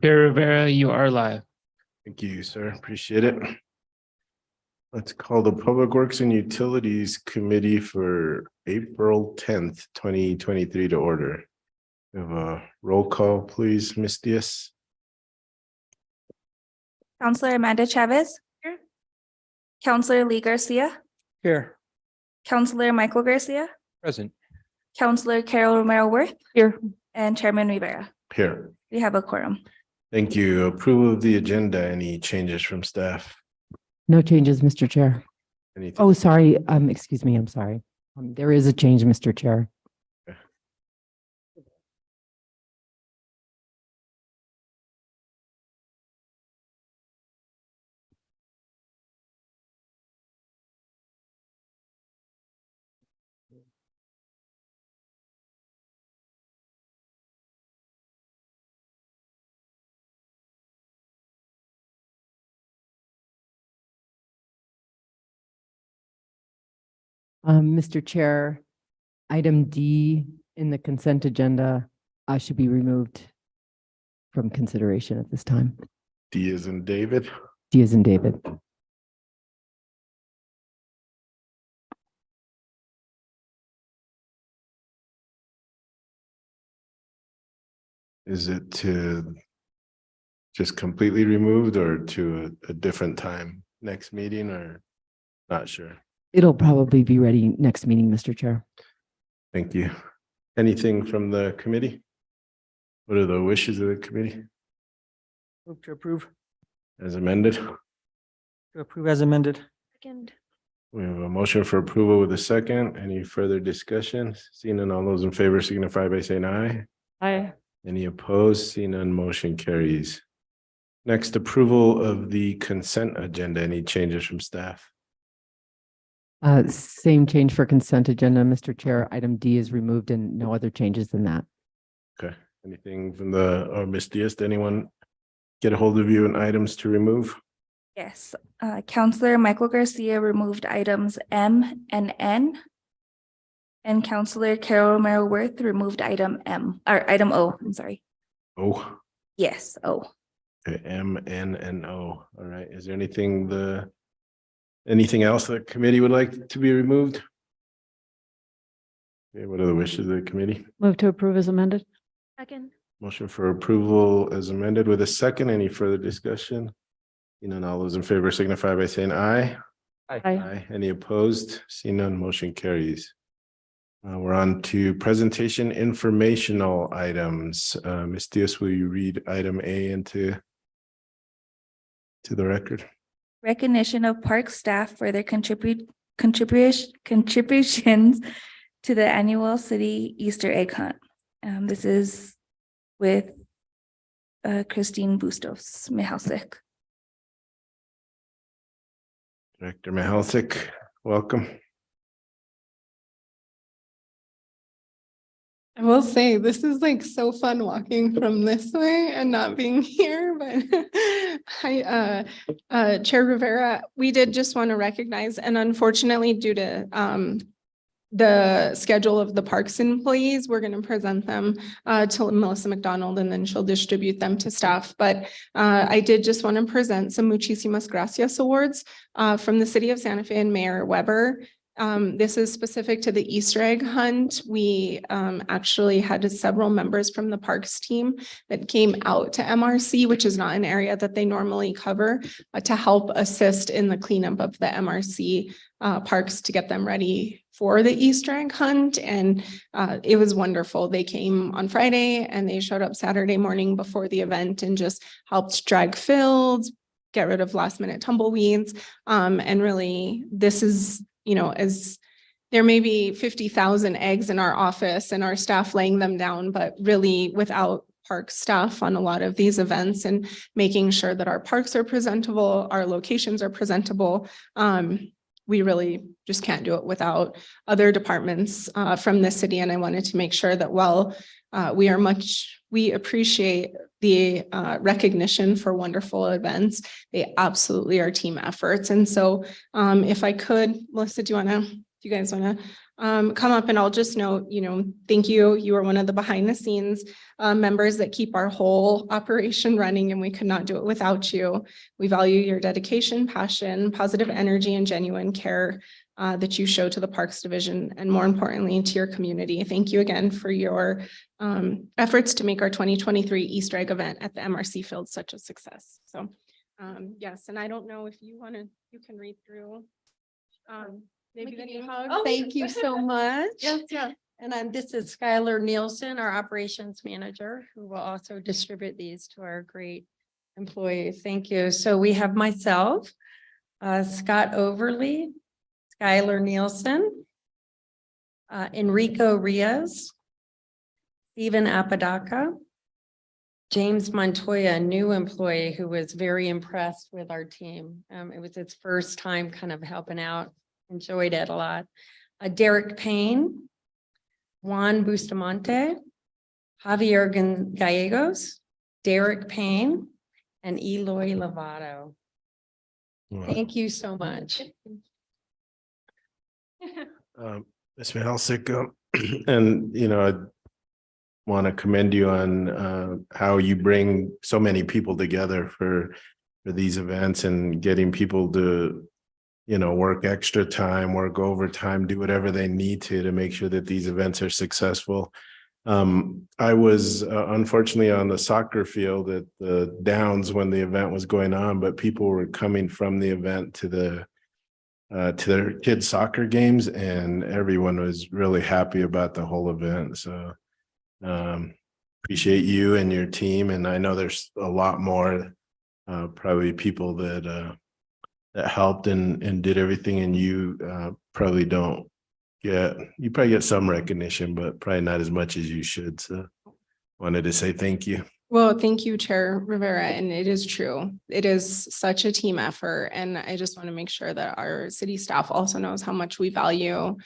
Chair Rivera, you are live. Thank you, sir. Appreciate it. Let's call the Public Works and Utilities Committee for April 10th, 2023 to order. We have a roll call, please, Ms. Diaz. Councilor Amanda Chavez. Here. Councilor Lee Garcia. Here. Councilor Michael Garcia. Present. Councilor Carol Romero Worth. Here. And Chairman Rivera. Here. We have a quorum. Thank you. Approval of the agenda. Any changes from staff? No changes, Mr. Chair. Anything? Oh, sorry. Excuse me. I'm sorry. There is a change, Mr. Chair. Mr. Chair, item D in the consent agenda should be removed from consideration at this time. D as in David. D as in David. Is it to just completely removed or to a different time next meeting or not sure? It'll probably be ready next meeting, Mr. Chair. Thank you. Anything from the committee? What are the wishes of the committee Move to approve. as amended? To approve as amended. Second. We have a motion for approval with a second. Any further discussion? Seeing none, all those in favor signify by saying aye. Aye. Any opposed? Seeing none, motion carries. Next, approval of the consent agenda. Any changes from staff? Same change for consent agenda, Mr. Chair. Item D is removed and no other changes than that. Okay. Anything from the, Ms. Diaz, did anyone get a hold of you on items to remove? Yes. Councilor Michael Garcia removed items M and N. And Councilor Carol Romero Worth removed item item O. I'm sorry. Oh, Yes. O. okay, M, N, and O. All right. Is there anything else the committee would like to be removed? Okay, what are the wishes of the committee? Move to approve as amended. Second. Motion for approval as amended with a second. Any further discussion? You know, all those in favor signify by saying aye. Aye. Any opposed? Seeing none, motion carries. We're on to presentation informational items. Ms. Diaz, will you read item A into the record? Recognition of park staff for their contributions to the annual city Easter egg hunt. This is with Christine Bustos Mihalcik. Director Mihalcik, welcome. I will say this is like so fun walking from this way and not being here, but Chair Rivera, we did just want to recognize, and unfortunately due to the schedule of the parks employees, we're going to present them to Melissa McDonald and then she'll distribute them to staff. But I did just want to present some Muchísimas Gracias awards from the city of Santa Fe and Mayor Weber. This is specific to the Easter egg hunt. We actually had several members from the parks team that came out to MRC, which is not an area that they normally cover, to help assist in the cleanup of the MRC parks to get them ready for the Easter egg hunt. And it was wonderful. They came on Friday and they showed up Saturday morning before the event and just helped drag fields, get rid of last minute tumbleweeds. And really, this is, you know, as there may be 50,000 eggs in our office and our staff laying them down, but really without park staff on a lot of these events and making sure that our parks are presentable, our locations are presentable. We really just can't do it without other departments from the city. And I wanted to make sure that while we appreciate the recognition for wonderful events, they absolutely are team efforts. And so if I could, Melissa, do you want to you guys want to come up, and I'll just note, thank you. You are one of the behind the scenes members that keep our whole operation running, and we could not do it without you. We value your dedication, passion, positive energy, and genuine care that you show to the Parks Division, and more importantly, to your community. Thank you again for your efforts to make our 2023 Easter egg event at the MRC Field such a success. So yes, and I don't know if you can read through maybe any hugs. Thank you so much. Yes, yeah. And this is Skylar Nielsen, our operations manager, who will also distribute these to our great employees. Thank you. So we have myself, Scott Overly, Skylar Nielsen, Enrico Rios, Stephen Apodaca, James Montoya, a new employee who was very impressed with our team. It was his first time kind of helping out, enjoyed it a lot. Derek Payne, Juan Bustamante, Javier Gallegos, Derek Payne, and Eloy Lovato. Thank you so much. Ms. Mihalcik, and I want to commend you on how you bring so many people together for these events and getting people to work extra time, work overtime, do whatever they need to make sure that these events are successful. I was unfortunately on the soccer field at the Downs when the event was going on, but people were coming from the event to their kids' soccer games, and everyone was really happy about the whole event. So appreciate you and your team, and I know there's a lot more probably people that helped and did everything, and you probably get some recognition, but probably not as much as you should. So wanted to say thank you. Well, thank you, Chair Rivera, and it is true. It is such a team effort, and I just want to make sure that our city staff also knows how much we value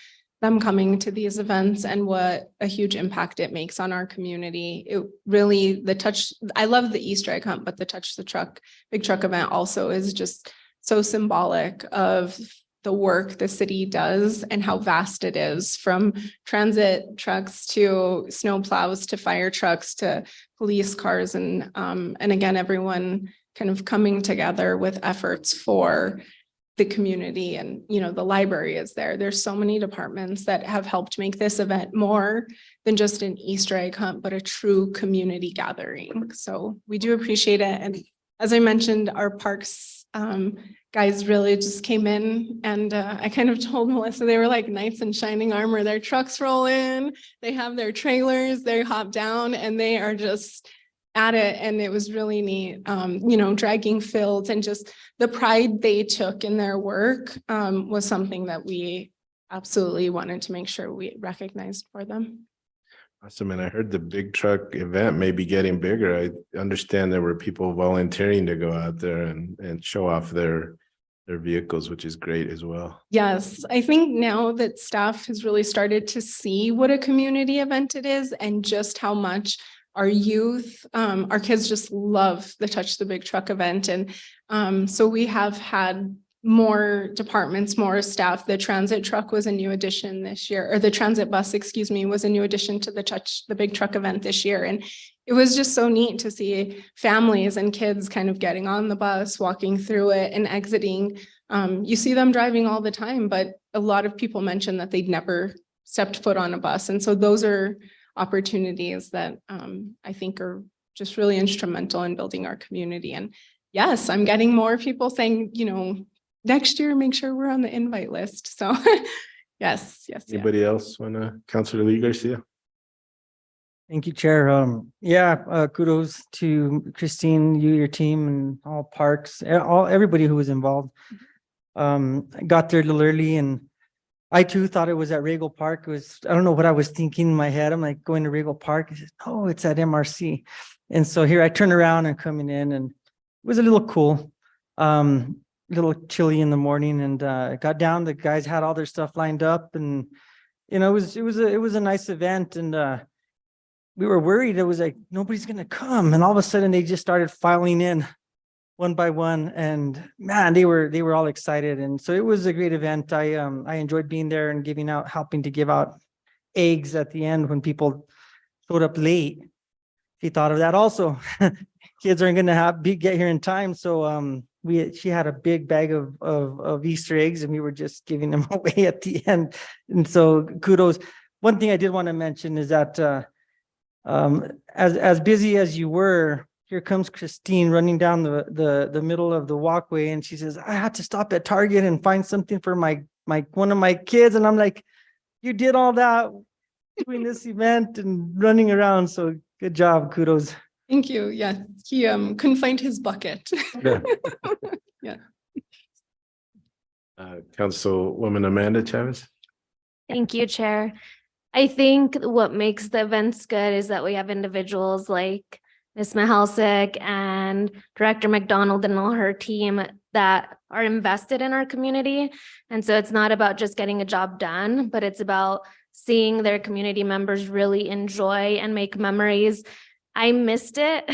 them coming to these events and what a huge impact it makes on our community. It really, I love the Easter egg hunt, but the Touch the Truck, Big Truck event also is just so symbolic of the work the city does and how vast it is, from transit trucks to snow plows to fire trucks to police cars, and again, everyone kind of coming together with efforts for the community. And the library is there. There's so many departments that have helped make this event more than just an Easter egg hunt, but a true community gathering. So we do appreciate it. And as I mentioned, our parks guys really just came in, and I kind of told Melissa they were like knights in shining armor. Their trucks roll in, they have their trailers, they hop down, and they are just at it. And it was really neat, dragging fields, and just the pride they took in their work was something that we absolutely wanted to make sure we recognized for them. Awesome. And I heard the Big Truck event may be getting bigger. I understand there were people volunteering to go out there and show off their vehicles, which is great as well. Yes, I think now that staff has really started to see what a community event it is, and just how much our youth, our kids just love the Touch the Big Truck event. And so we have had more departments, more staff. The transit truck was a new addition this year, or the transit bus, excuse me, was a new addition to the Touch the Big Truck event this year. And it was just so neat to see families and kids kind of getting on the bus, walking through it and exiting. You see them driving all the time, but a lot of people mentioned that they'd never stepped foot on a bus. And so those are opportunities that I think are just really instrumental in building our community. And yes, I'm getting more people saying, next year, make sure we're on the invite list. So yes. Anybody else want to? Councilor Lee Garcia? Thank you, Chair. Kudos to Christine, you, your team, and all parks, everybody who was involved. I got there a little early, and I too thought it was at Regal Park. I don't know what I was thinking in my head. I'm like going to Regal Park. I said, oh, it's at MRC. And so here I turn around and coming in, and it was a little cool. Little chilly in the morning, and got down. The guys had all their stuff lined up, and it was a nice event. And we were worried. It was like nobody's gonna come, and all of a sudden they just started filing in. one by one, and man, they were all excited. And so it was a great event. I enjoyed being there and helping to give out eggs at the end when people showed up late. She thought of that also. Kids aren't gonna get here in time. So she had a big bag of Easter eggs, and we were just giving them away at the end. And so kudos. One thing I did want to mention is that as busy as you were, here comes Christine running down the middle of the walkway, and she says, I had to stop at Target and find something for one of my kids. And I'm like, you did all that doing this event and running around. So good job. Kudos. Thank you. Yes, he couldn't find his bucket. Yeah. Councilwoman Amanda Chavez. Thank you, Chair. I think what makes the events good is that we have individuals like Ms. Mahalsik and Director McDonald and all her team that are invested in our community. And so it's not about just getting a job done, but it's about seeing their community members really enjoy and make memories. I missed it.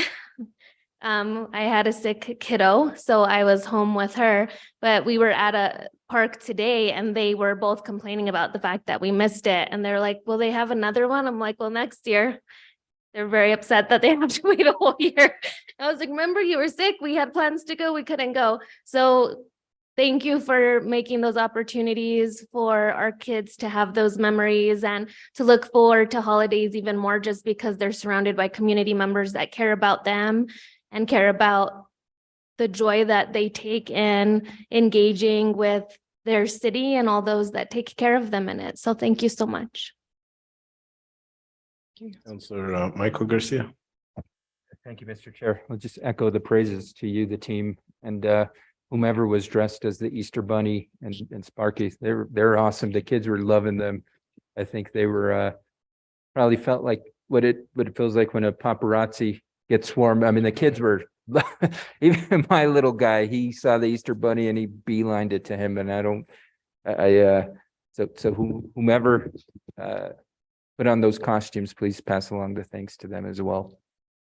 I had a sick kiddo, so I was home with her, but we were at a park today and they were both complaining about the fact that we missed it. And they're like, will they have another one? I'm like, well, next year. They're very upset that they have to wait a whole year. I was like, remember you were sick. We had plans to go. We couldn't go. So thank you for making those opportunities for our kids to have those memories and to look forward to holidays even more, just because they're surrounded by community members that care about them and care about the joy that they take in engaging with their city and all those that take care of them in it. So thank you so much. Councilor Michael Garcia. Thank you, Mr. Chair. I'll just echo the praises to you, the team, and whomever was dressed as the Easter Bunny and Sparky. They're awesome. The kids were loving them. I think they were probably felt like what it feels like when a paparazzi gets swarmed. I mean, the kids were even my little guy, he saw the Easter Bunny and he beelined it to him. And whomever put on those costumes, please pass along the thanks to them as well.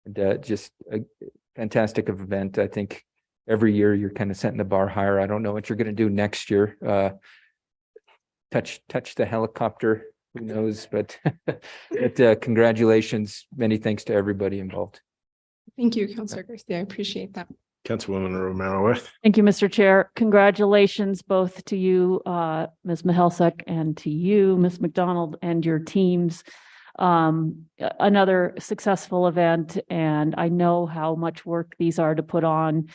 And just a fantastic event. I think every year you're kind of setting the bar higher. I don't know what you're going to do next year. Touch the helicopter, who knows? But congratulations. Many thanks to everybody involved. Thank you, Councilor Garcia. I appreciate that. Councilwoman Romero Worth. Thank you, Mr. Chair. Congratulations both to you, Ms. Mahalsik, and to you, Ms. McDonald, and your teams. Another successful event, and I know how much work these are to put on.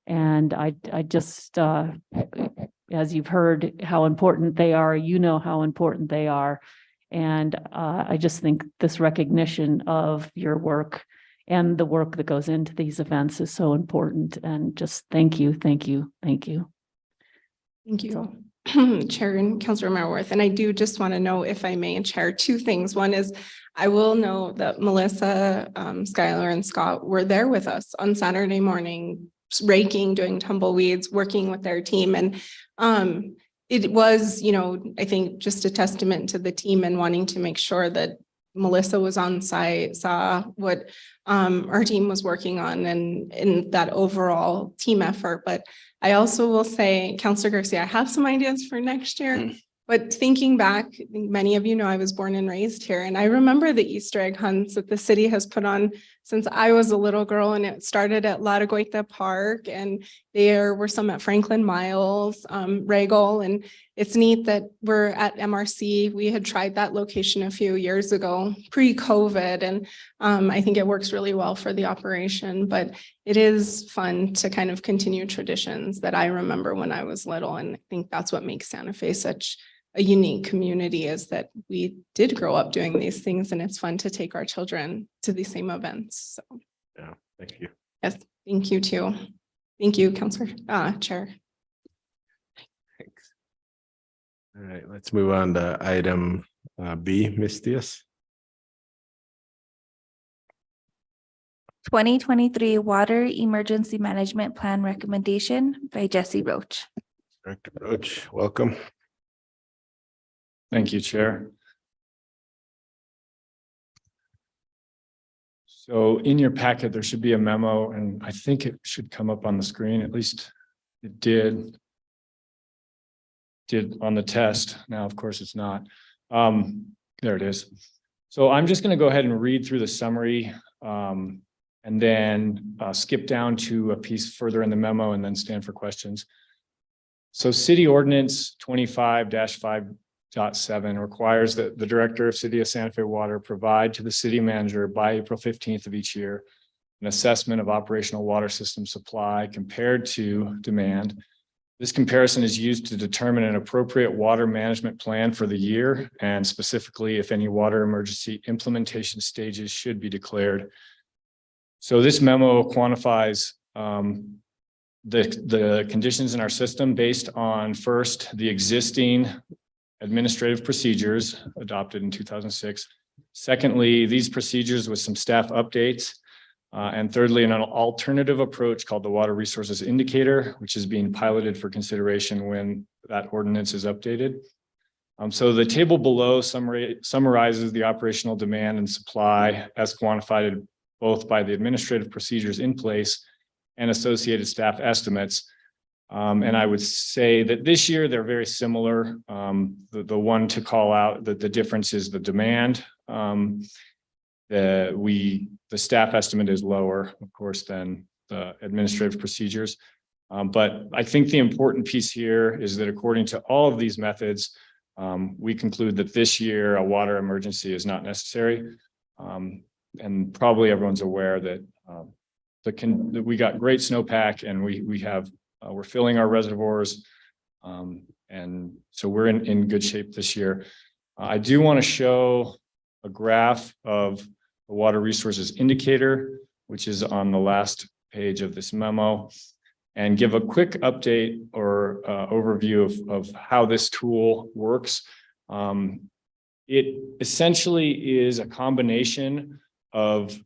And I just, as you've heard how important they are, you know how important they are. And I just think this recognition of your work and the work that goes into these events is so important. And just thank you, thank you, thank you. Thank you, Chair and Councilor Marworth. And I do just want to know, if I may, Chair, two things. One is I will know that Melissa, Skylar, and Scott were there with us on Saturday morning, raking, doing tumbleweeds, working with their team. And it was, I think just a testament to the team and wanting to make sure that Melissa was on site, saw what our team was working on and in that overall team effort. But I also will say, Councilor Garcia, I have some ideas for next year. But thinking back, I think many of you know I was born and raised here, and I remember the Easter egg hunts that the city has put on since I was a little girl, and it started at La Regueta Park, and there were some at Franklin Miles, Regal, and it's neat that we're at MRC. We had tried that location a few years ago, pre-COVID, and I think it works really well for the operation, but it is fun to kind of continue traditions that I remember when I was little, and I think that's what makes Santa Fe such a unique community, is that we did grow up doing these things, and it's fun to take our children to these same events. So Yeah, thank you. yes, thank you too. Thank you, Councilor, Chair. Thanks. All right, let's move on to item B, Ms. Diaz. 2023 Water Emergency Management Plan Recommendation by Jesse Roach. Director Roach, welcome. Thank you, Chair. So in your packet, there should be a memo, and I think it should come up on the screen, at least it did on the test. Now, of course, it's not. There it is. So I'm just going to go ahead and read through the summary and then skip down to a piece further in the memo and then stand for questions. So City Ordinance 25-5.7 requires that the Director of City of Santa Fe Water provide to the city manager by April 15th of each year an assessment of operational water system supply compared to demand. This comparison is used to determine an appropriate water management plan for the year, and specifically if any water emergency implementation stages should be declared. So this memo quantifies the conditions in our system based on first, the existing administrative procedures adopted in 2006. Secondly, these procedures with some staff updates. And thirdly, an alternative approach called the Water Resources Indicator, which is being piloted for consideration when that ordinance is updated. So the table below summarizes the operational demand and supply as quantified both by the administrative procedures in place and associated staff estimates. And I would say that this year they're very similar. The one to call out that the difference is the demand. The staff estimate is lower, of course, than the administrative procedures. But I think the important piece here is that according to all of these methods, we conclude that this year a water emergency is not necessary. And probably everyone's aware that that we got great snowpack and we're filling our reservoirs. And so we're in good shape this year. I do want to show a graph of the Water Resources Indicator, which is on the last page of this memo, and give a quick update or overview of how this tool works. It essentially is a combination of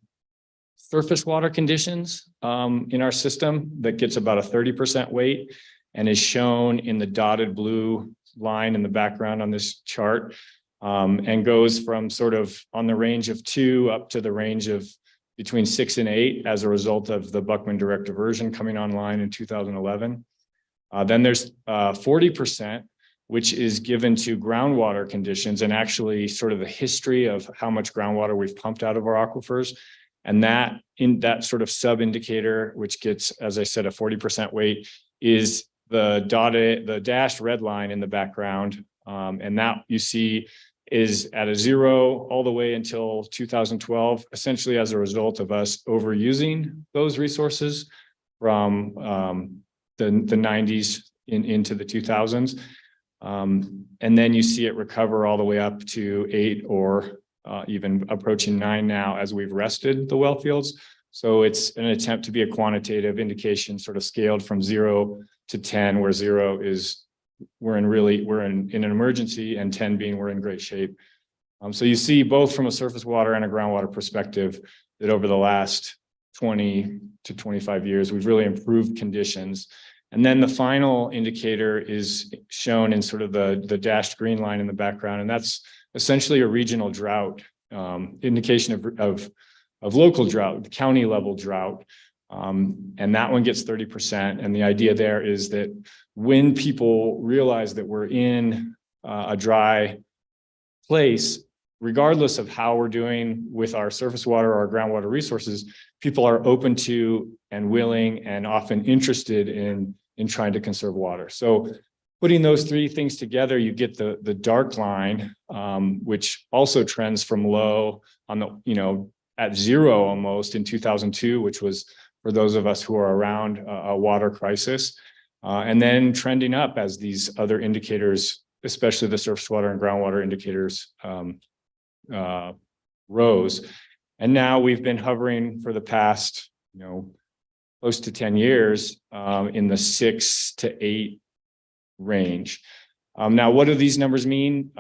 surface water conditions in our system that gets about a 30% weight and is shown in the dotted blue line in the background on this chart. And goes from sort of on the range of 2 up to the range of between 6 and 8 as a result of the Buckman direct diversion coming online in 2011. Then there's 40%, which is given to groundwater conditions and actually sort of the history of how much groundwater we've pumped out of our aquifers. And that in that sort of sub indicator, which gets, as I said, a 40% weight, is the dashed red line in the background. And that you see is at a 0 all the way until 2012, essentially as a result of us overusing those resources from the 90s into the 2000s. And then you see it recover all the way up to 8 or even approaching 9 now as we've rested the well fields. So it's an attempt to be a quantitative indication, sort of scaled from 0 to 10, where 0 is we're in an emergency, and 10 being we're in great shape. So you see both from a surface water and a groundwater perspective that over the last 20 to 25 years, we've really improved conditions. And then the final indicator is shown in sort of the dashed green line in the background. And that's essentially a regional drought, indication of local drought, the county level drought. And that one gets 30%. And the idea there is that when people realize that we're in a dry place, regardless of how we're doing with our surface water or our groundwater resources, people are open to and willing and often interested in trying to conserve water. So putting those three things together, you get the dark line, which also trends from low on the, at 0 almost in 2002, which was for those of us who are around a water crisis. And then trending up as these other indicators, especially the surface water and groundwater indicators, rose. And now we've been hovering for the past, close to 10 years in the 6 to 8 range. Now, what do these numbers mean?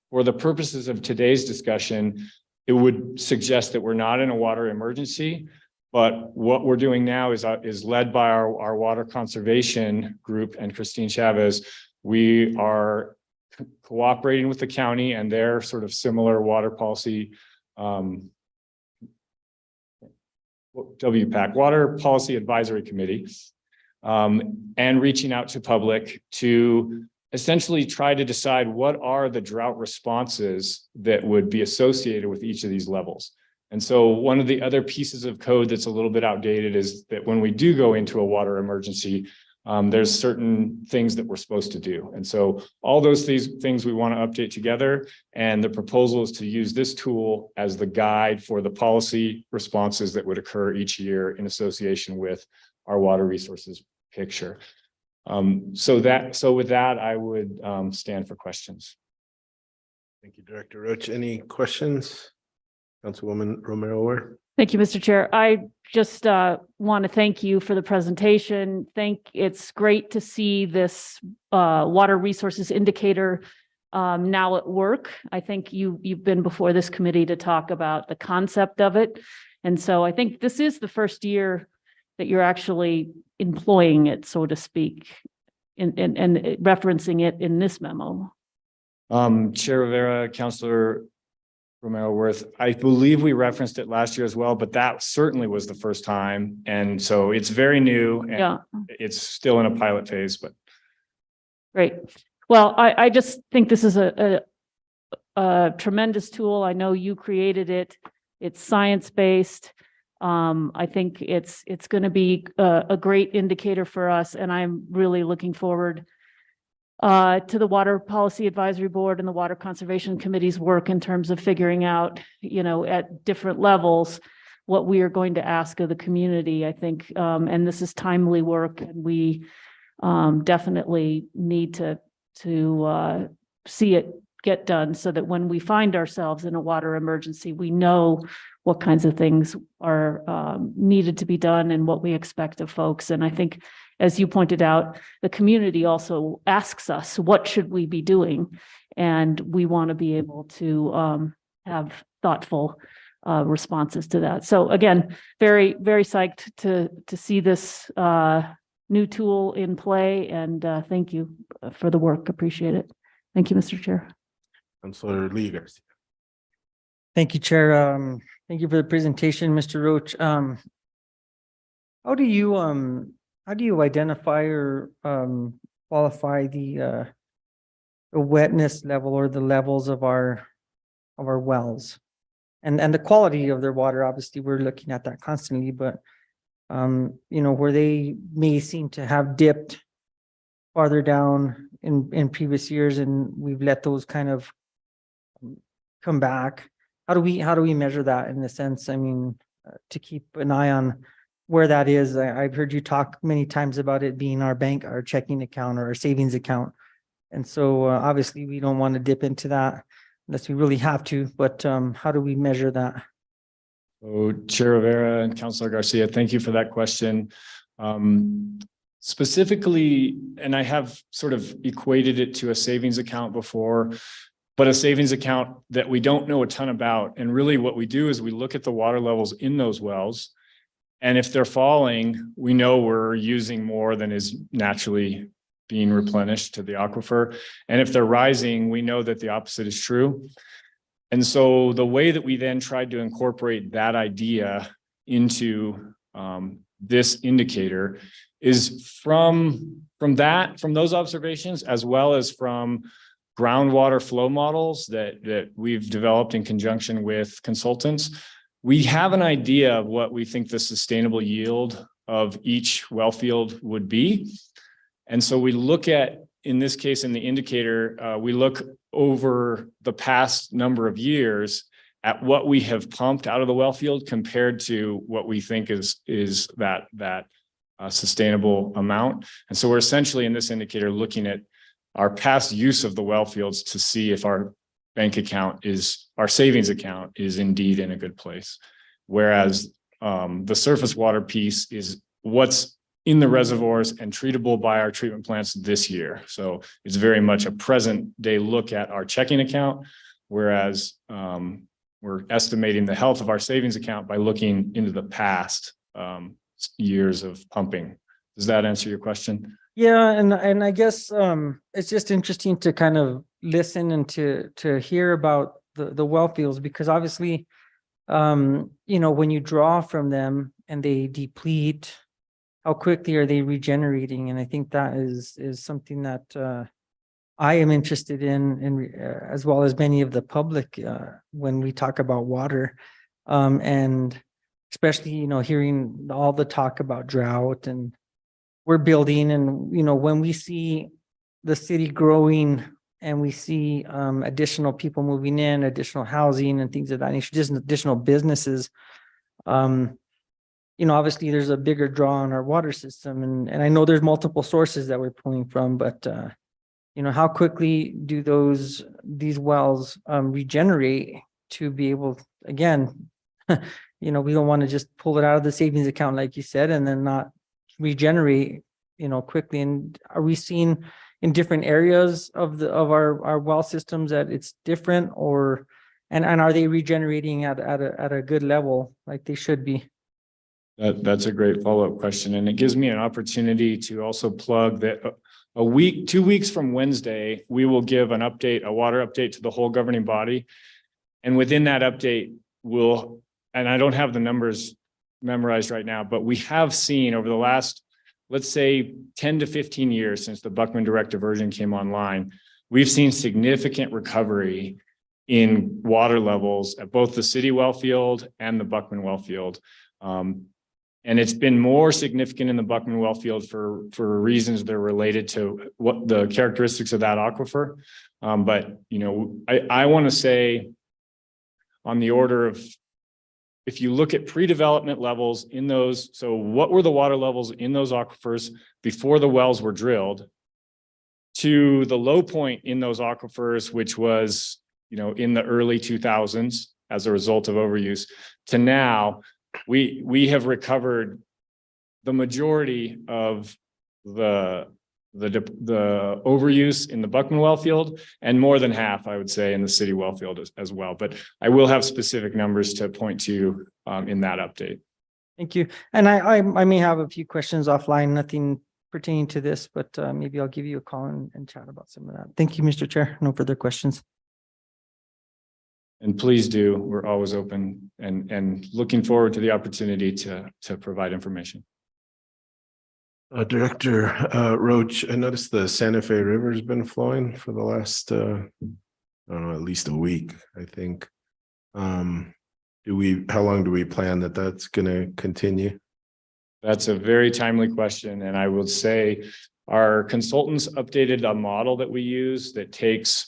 For the purposes of today's discussion, it would suggest that we're not in a water emergency. But what we're doing now is led by our water conservation group and Christine Chavez. We are cooperating with the county and their sort of similar water policy WPAC, Water Policy Advisory Committee, and reaching out to public to essentially try to decide what are the drought responses that would be associated with each of these levels. And so one of the other pieces of code that's a little bit outdated is that when we do go into a water emergency, there's certain things that we're supposed to do. And so all those things we want to update together. And the proposal is to use this tool as the guide for the policy responses that would occur each year in association with our water resources picture. So with that, I would stand for questions. Thank you, Director Roach. Any questions? Councilwoman Romero Ware? Thank you, Mr. Chair. I just want to thank you for the presentation. It's great to see this water resources indicator now at work. I think you've been before this committee to talk about the concept of it. And so I think this is the first year that you're actually employing it, so to speak, and referencing it in this memo. Chair Rivera, Councilor Romero Worth, I believe we referenced it last year as well, but that certainly was the first time. And so it's very new and it's still in a pilot phase, but. Great. Well, I just think this is a tremendous tool. I know you created it. It's science-based. I think it's going to be a great indicator for us, and I'm really looking forward to the Water Policy Advisory Board and the Water Conservation Committee's work in terms of figuring out, at different levels, what we are going to ask of the community, I think. And this is timely work, and we definitely need to see it get done so that when we find ourselves in a water emergency, we know what kinds of things are needed to be done and what we expect of folks. And I think, as you pointed out, the community also asks us, what should we be doing? And we want to be able to have thoughtful responses to that. So again, very, very psyched to see this new tool in play, and thank you for the work. Appreciate it. Thank you, Mr. Chair. Councilor Lee Garcia. Thank you, Chair. Thank you for the presentation, Mr. Roach. How do you identify or qualify the wetness level or the levels of our wells and the quality of their water? Obviously, we're looking at that constantly, but where they may seem to have dipped farther down in previous years, and we've let those kind of come back. How do we measure that in a sense? I mean, to keep an eye on where that is. I've heard you talk many times about it being our bank, our checking account, or our savings account. And so obviously we don't want to dip into that unless we really have to, but how do we measure that? So Chair Rivera and Councilor Garcia, thank you for that question. Specifically, and I have sort of equated it to a savings account before, but a savings account that we don't know a ton about. And really what we do is we look at the water levels in those wells. And if they're falling, we know we're using more than is naturally being replenished to the aquifer. And if they're rising, we know that the opposite is true. And so the way that we then tried to incorporate that idea into this indicator is from those observations, as well as from groundwater flow models that we've developed in conjunction with consultants. We have an idea of what we think the sustainable yield of each well field would be. And so we look at, in this case, in the indicator, we look over the past number of years at what we have pumped out of the well field compared to what we think is that sustainable amount. And so we're essentially in this indicator looking at our past use of the well fields to see if our our savings account is indeed in a good place. Whereas the surface water piece is what's in the reservoirs and treatable by our treatment plants this year. So it's very much a present day look at our checking account, whereas we're estimating the health of our savings account by looking into the past years of pumping. Does that answer your question? Yeah, and I guess it's just interesting to kind of listen and to hear about the well fields, because obviously when you draw from them and they deplete, how quickly are they regenerating? And I think that is something that I am interested in as well as many of the public when we talk about water. And especially, hearing all the talk about drought, and we're building, and, when we see the city growing and we see additional people moving in, additional housing and things of that nature, just additional businesses, obviously there's a bigger draw on our water system, and I know there's multiple sources that we're pulling from, but how quickly do these wells regenerate to be able, again, we don't want to just pull it out of the savings account, like you said, and then not regenerate, quickly. And are we seeing in different areas of our well systems that it's different, and are they regenerating at a good level like they should be? That's a great follow-up question. And it gives me an opportunity to also plug that 2 weeks from Wednesday, we will give an update, a water update to the whole governing body. And within that update, and I don't have the numbers memorized right now, but we have seen over the last, let's say 10 to 15 years since the Buckman Direct Diversion came online, we've seen significant recovery in water levels at both the city well field and the Buckman well field. And it's been more significant in the Buckman well field for reasons that are related to what the characteristics of that aquifer. But, I want to say on the order of, if you look at pre-development levels in those, so what were the water levels in those aquifers before the wells were drilled, to the low point in those aquifers, which was, in the early 2000s as a result of overuse, to now, we have recovered the majority of the overuse in the Buckman well field, and more than half, I would say, in the city well field as well. But I will have specific numbers to point to in that update. Thank you. And I may have a few questions offline, nothing pertaining to this, but maybe I'll give you a call and chat about some of that. Thank you, Mr. Chair. No further questions. And please do, we're always open and looking forward to the opportunity to provide information. Director Roach, I noticed the Santa Fe River has been flowing for the last, I don't know, at least a week, I think. How long do we plan that's going to continue? That's a very timely question. And I would say our consultants updated a model that we use that takes,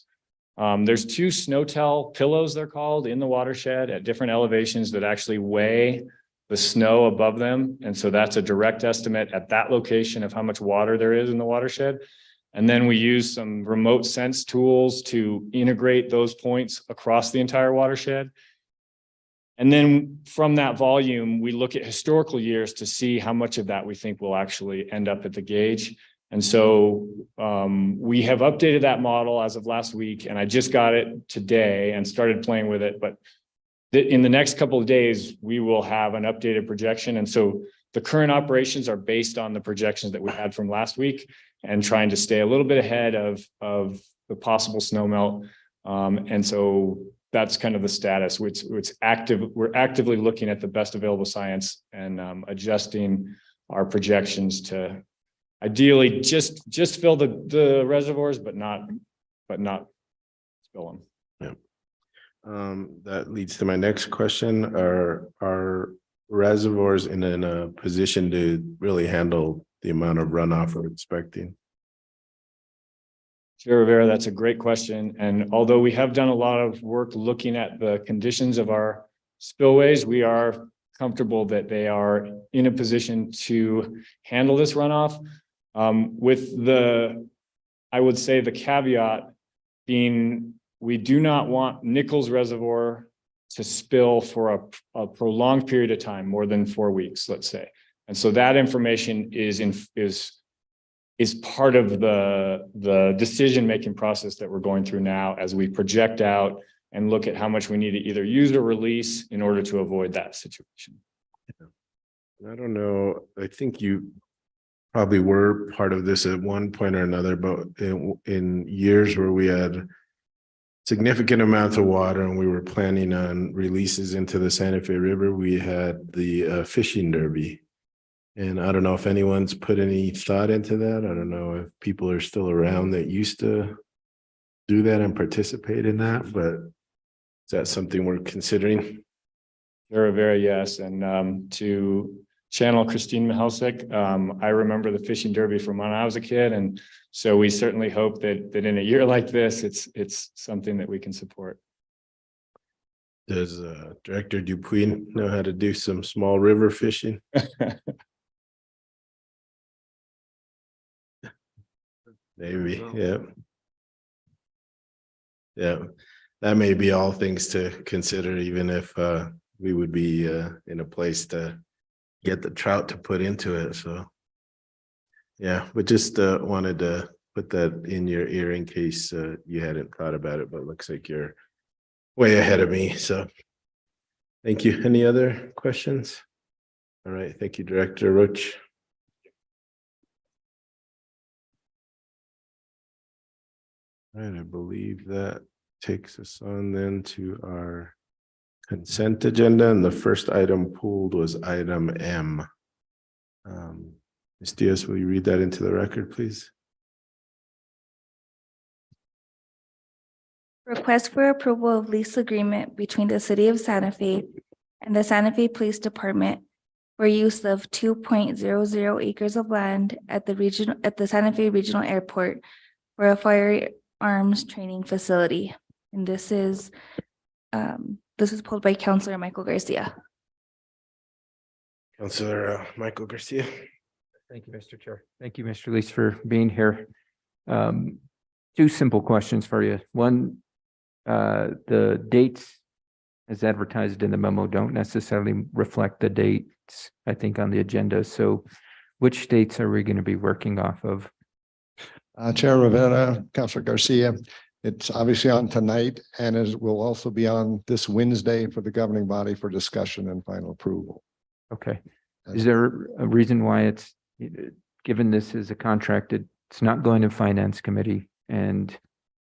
there's 2 SNOTEL pillows, they're called, in the watershed at different elevations that actually weigh the snow above them. And so that's a direct estimate at that location of how much water there is in the watershed. And then we use some remote sense tools to integrate those points across the entire watershed. And then from that volume, we look at historical years to see how much of that we think will actually end up at the gauge. And so we have updated that model as of last week, and I just got it today and started playing with it. But in the next couple of days, we will have an updated projection. And so the current operations are based on the projections that we had from last week and trying to stay a little bit ahead of the possible snow melt. And so that's kind of the status. It's active. We're actively looking at the best available science and adjusting our projections to ideally just fill the reservoirs, but not spill them. Yeah. That leads to my next question. Are reservoirs in a position to really handle the amount of runoff we're expecting? Chair Rivera, that's a great question. And although we have done a lot of work looking at the conditions of our spillways, we are comfortable that they are in a position to handle this runoff. With I would say the caveat being, we do not want Nichols Reservoir to spill for a prolonged period of time, more than 4 weeks, let's say. And so that information is part of the decision-making process that we're going through now as we project out and look at how much we need to either use or release in order to avoid that situation. I don't know. I think you probably were part of this at one point or another, but in years where we had significant amounts of water and we were planning on releases into the Santa Fe River, we had the fishing derby. And I don't know if anyone's put any thought into that. I don't know if people are still around that used to do that and participate in that, but is that something we're considering? Very yes. And to channel Christine Mihalsik, I remember the fishing derby from when I was a kid. And so we certainly hope that in a year like this, it's something that we can support. Does Director Dupuy know how to do some small river fishing? Maybe, yeah. Yeah, that may be all things to consider, even if we would be in a place to get the trout to put into it, so. Yeah, but just wanted to put that in your ear in case you hadn't thought about it, but looks like you're way ahead of me, so. Thank you. Any other questions? All right, thank you, Director Roach. All right, I believe that takes us on then to our consent agenda, and the first item pulled was item M. Ms. Diaz, will you read that into the record, please? Request for approval of lease agreement between the City of Santa Fe and the Santa Fe Police Department for use of 2.00 acres of land at the Santa Fe Regional Airport for a firearms training facility. And this is pulled by Councilor Michael Garcia. Councilor Michael Garcia. Thank you, Mr. Chair. Thank you, Mr. Lees, for being here. Two simple questions for you. One, the dates as advertised in the memo don't necessarily reflect the dates, I think, on the agenda. So which dates are we going to be working off of? Chair Rivera, Councilor Garcia, it's obviously on tonight and it will also be on this Wednesday for the governing body for discussion and final approval. Okay. Is there a reason why it's, given this is a contract, it's not going to Finance Committee and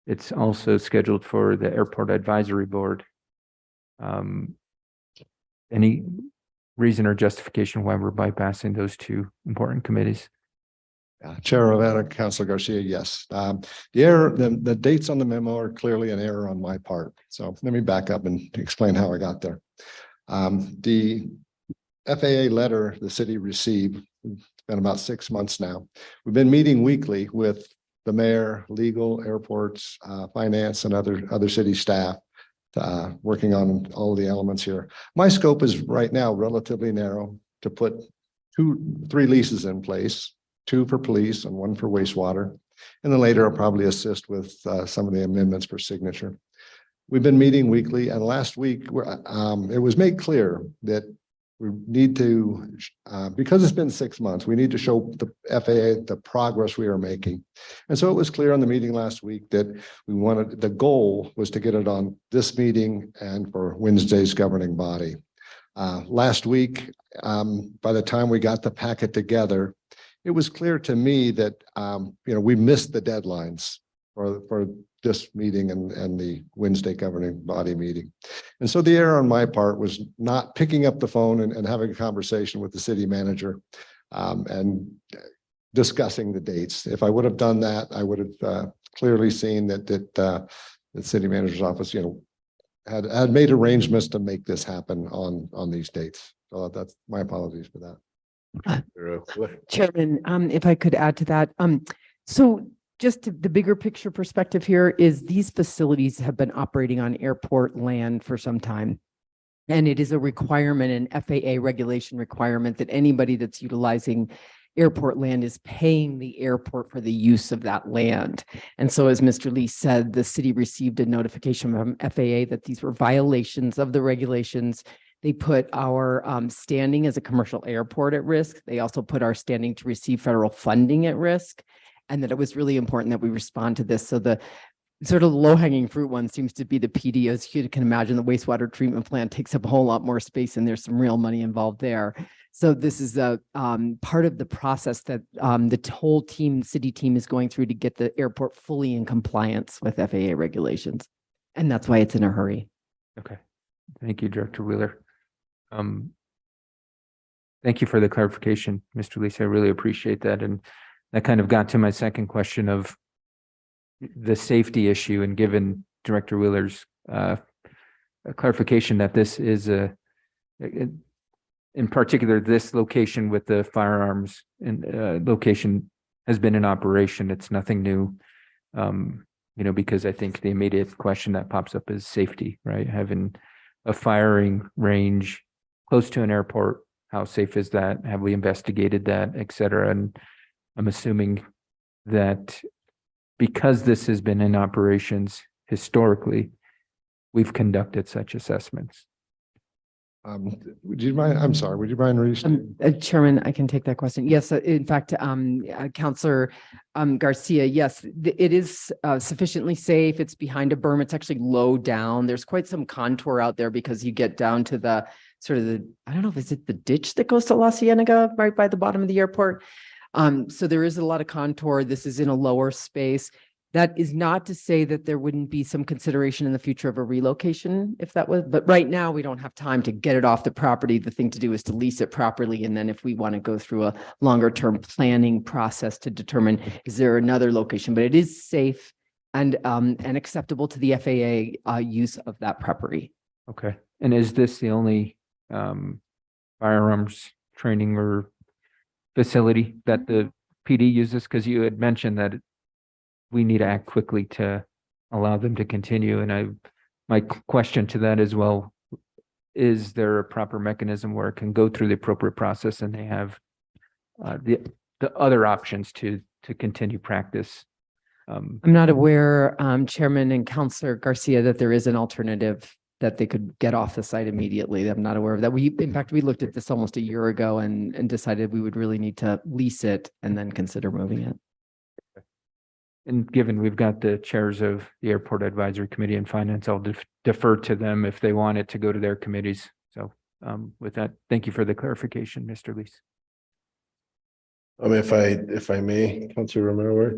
it's also scheduled for the Airport Advisory Board? Any reason or justification why we're bypassing those two important committees? Chair Rivera, Councilor Garcia, yes. The dates on the memo are clearly an error on my part. So let me back up and explain how I got there. The FAA letter the city received, it's been about 6 months now. We've been meeting weekly with the mayor, legal, airports, finance, and other city staff, working on all the elements here. My scope is right now relatively narrow to put 3 leases in place, 2 for police and 1 for wastewater. And then later I'll probably assist with some of the amendments for signature. We've been meeting weekly, and last week it was made clear that we need to, because it's been 6 months, we need to show the FAA the progress we are making. And so it was clear on the meeting last week that the goal was to get it on this meeting and for Wednesday's governing body. Last week, by the time we got the packet together, it was clear to me that we missed the deadlines for this meeting and the Wednesday governing body meeting. And so the error on my part was not picking up the phone and having a conversation with the city manager and discussing the dates. If I would have done that, I would have clearly seen that the city manager's office, had made arrangements to make this happen on these dates. So that's my apologies for that. Chairman, if I could add to that. So just the bigger picture perspective here is these facilities have been operating on airport land for some time. And it is a requirement, an FAA regulation requirement, that anybody that's utilizing airport land is paying the airport for the use of that land. And so as Mr. Lee said, the city received a notification from FAA that these were violations of the regulations. They put our standing as a commercial airport at risk. They also put our standing to receive federal funding at risk, and that it was really important that we respond to this. So the sort of low-hanging fruit one seems to be the PD. As you can imagine, the wastewater treatment plant takes up a whole lot more space, and there's some real money involved there. So this is a part of the process that the whole team, city team, is going through to get the airport fully in compliance with FAA regulations. And that's why it's in a hurry. Okay. Thank you, Director Wheeler. Thank you for the clarification, Mr. Lisi. I really appreciate that. And that kind of got to my second question of the safety issue, and given Director Wheeler's clarification that this is in particular, this location with the firearms and location has been in operation. It's nothing new. Because I think the immediate question that pops up is safety, right? Having a firing range close to an airport, how safe is that? Have we investigated that, et cetera? And I'm assuming that because this has been in operations historically, we've conducted such assessments. Would you mind, I'm sorry, would you mind restating? Chairman, I can take that question. Yes, in fact, Counselor Garcia, yes, it is sufficiently safe. It's behind a berm. It's actually low down. There's quite some contour out there because you get down to the sort of I don't know if is it the ditch that goes to La Cienega right by the bottom of the airport. So there is a lot of contour. This is in a lower space. That is not to say that there wouldn't be some consideration in the future of a relocation if that was, but right now we don't have time to get it off the property. The thing to do is to lease it properly. And then if we want to go through a longer term planning process to determine, is there another location, but it is safe and acceptable to the FAA use of that property. Okay. And is this the only firearms training or facility that the PD uses? Because you had mentioned that we need to act quickly to allow them to continue. And my question to that as well, is there a proper mechanism where it can go through the appropriate process and they have the other options to continue practice? I'm not aware, Chairman and Councillor Garcia, that there is an alternative that they could get off the site immediately. I'm not aware of that. In fact, we looked at this almost a year ago and decided we would really need to lease it and then consider moving it. And given we've got the chairs of the Airport Advisory Committee and Finance, I'll defer to them if they want it to go to their committees. So with that, thank you for the clarification, Mr. Lees. If I may, Councilor Romero,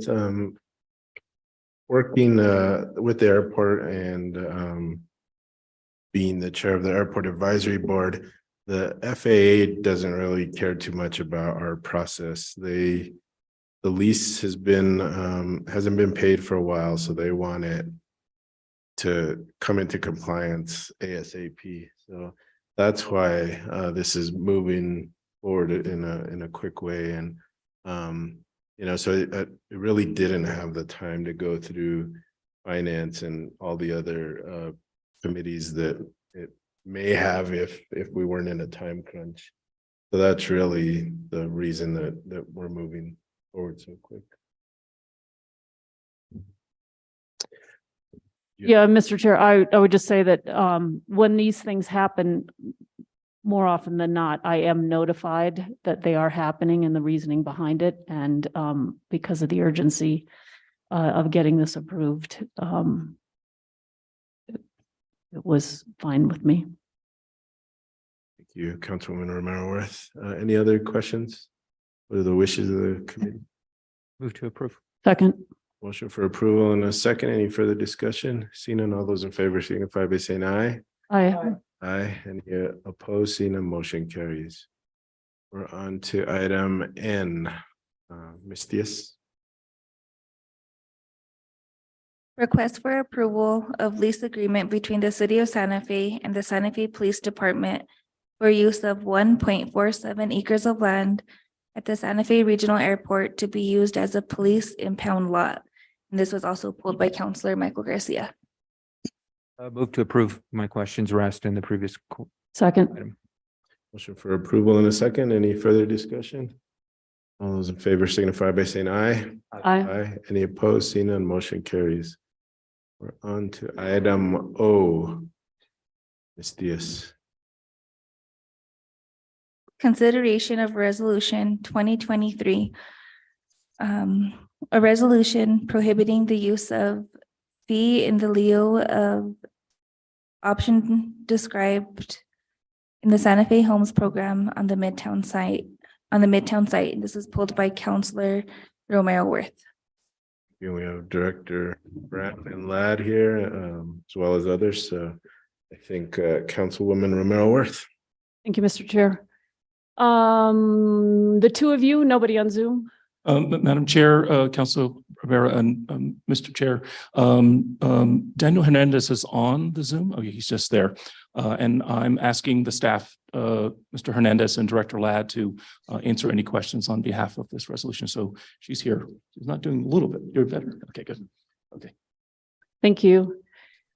working with the airport and being the chair of the Airport Advisory Board, the FAA doesn't really care too much about our process. The lease hasn't been paid for a while, so they want it to come into compliance ASAP. So that's why this is moving forward in a quick way. And so it really didn't have the time to go through finance and all the other committees that it may have if we weren't in a time crunch. So that's really the reason that we're moving forward so quick. Yeah, Mr. Chair, I would just say that when these things happen, more often than not, I am notified that they are happening and the reasoning behind it. And because of the urgency of getting this approved, it was fine with me. Thank you, Councilwoman Romero. Any other questions? What are the wishes of the committee? Move to approve. Second. Motion for approval in a second. Any further discussion? Seeing none, all those in favor signify by saying aye. Aye. Aye. Any opposed? Seeing none, motion carries. We're on to item N. Ms. Diaz. Request for approval of lease agreement between the City of Santa Fe and the Santa Fe Police Department for use of 1.47 acres of land at the Santa Fe Regional Airport to be used as a police impound lot. And this was also pulled by Councilor Michael Garcia. Move to approve. My questions were asked in the previous Second. item. Motion for approval in a second. Any further discussion? All those in favor signify by saying aye. Aye. Any opposed? Seeing none, motion carries. We're on to item O. Ms. Diaz. Consideration of resolution 2023. A resolution prohibiting the use of fee in the lieu of option described in the Santa Fe Homes program on the Midtown site. And this is pulled by Councilor Romero Worth. you. We have Director Brandt and Ladd here, as well as others. So I think Councilwoman Romero Worth. Thank you, Mr. Chair. The two of you, nobody on Zoom? Madam Chair, Council Rivera and Mr. Chair, Daniel Hernandez is on the Zoom. Oh, yeah, he's just there. And I'm asking the staff, Mr. Hernandez and Director Ladd to answer any questions on behalf of this resolution. So she's here. She's not doing a little bit. You're better. Okay, good. Okay. Thank you.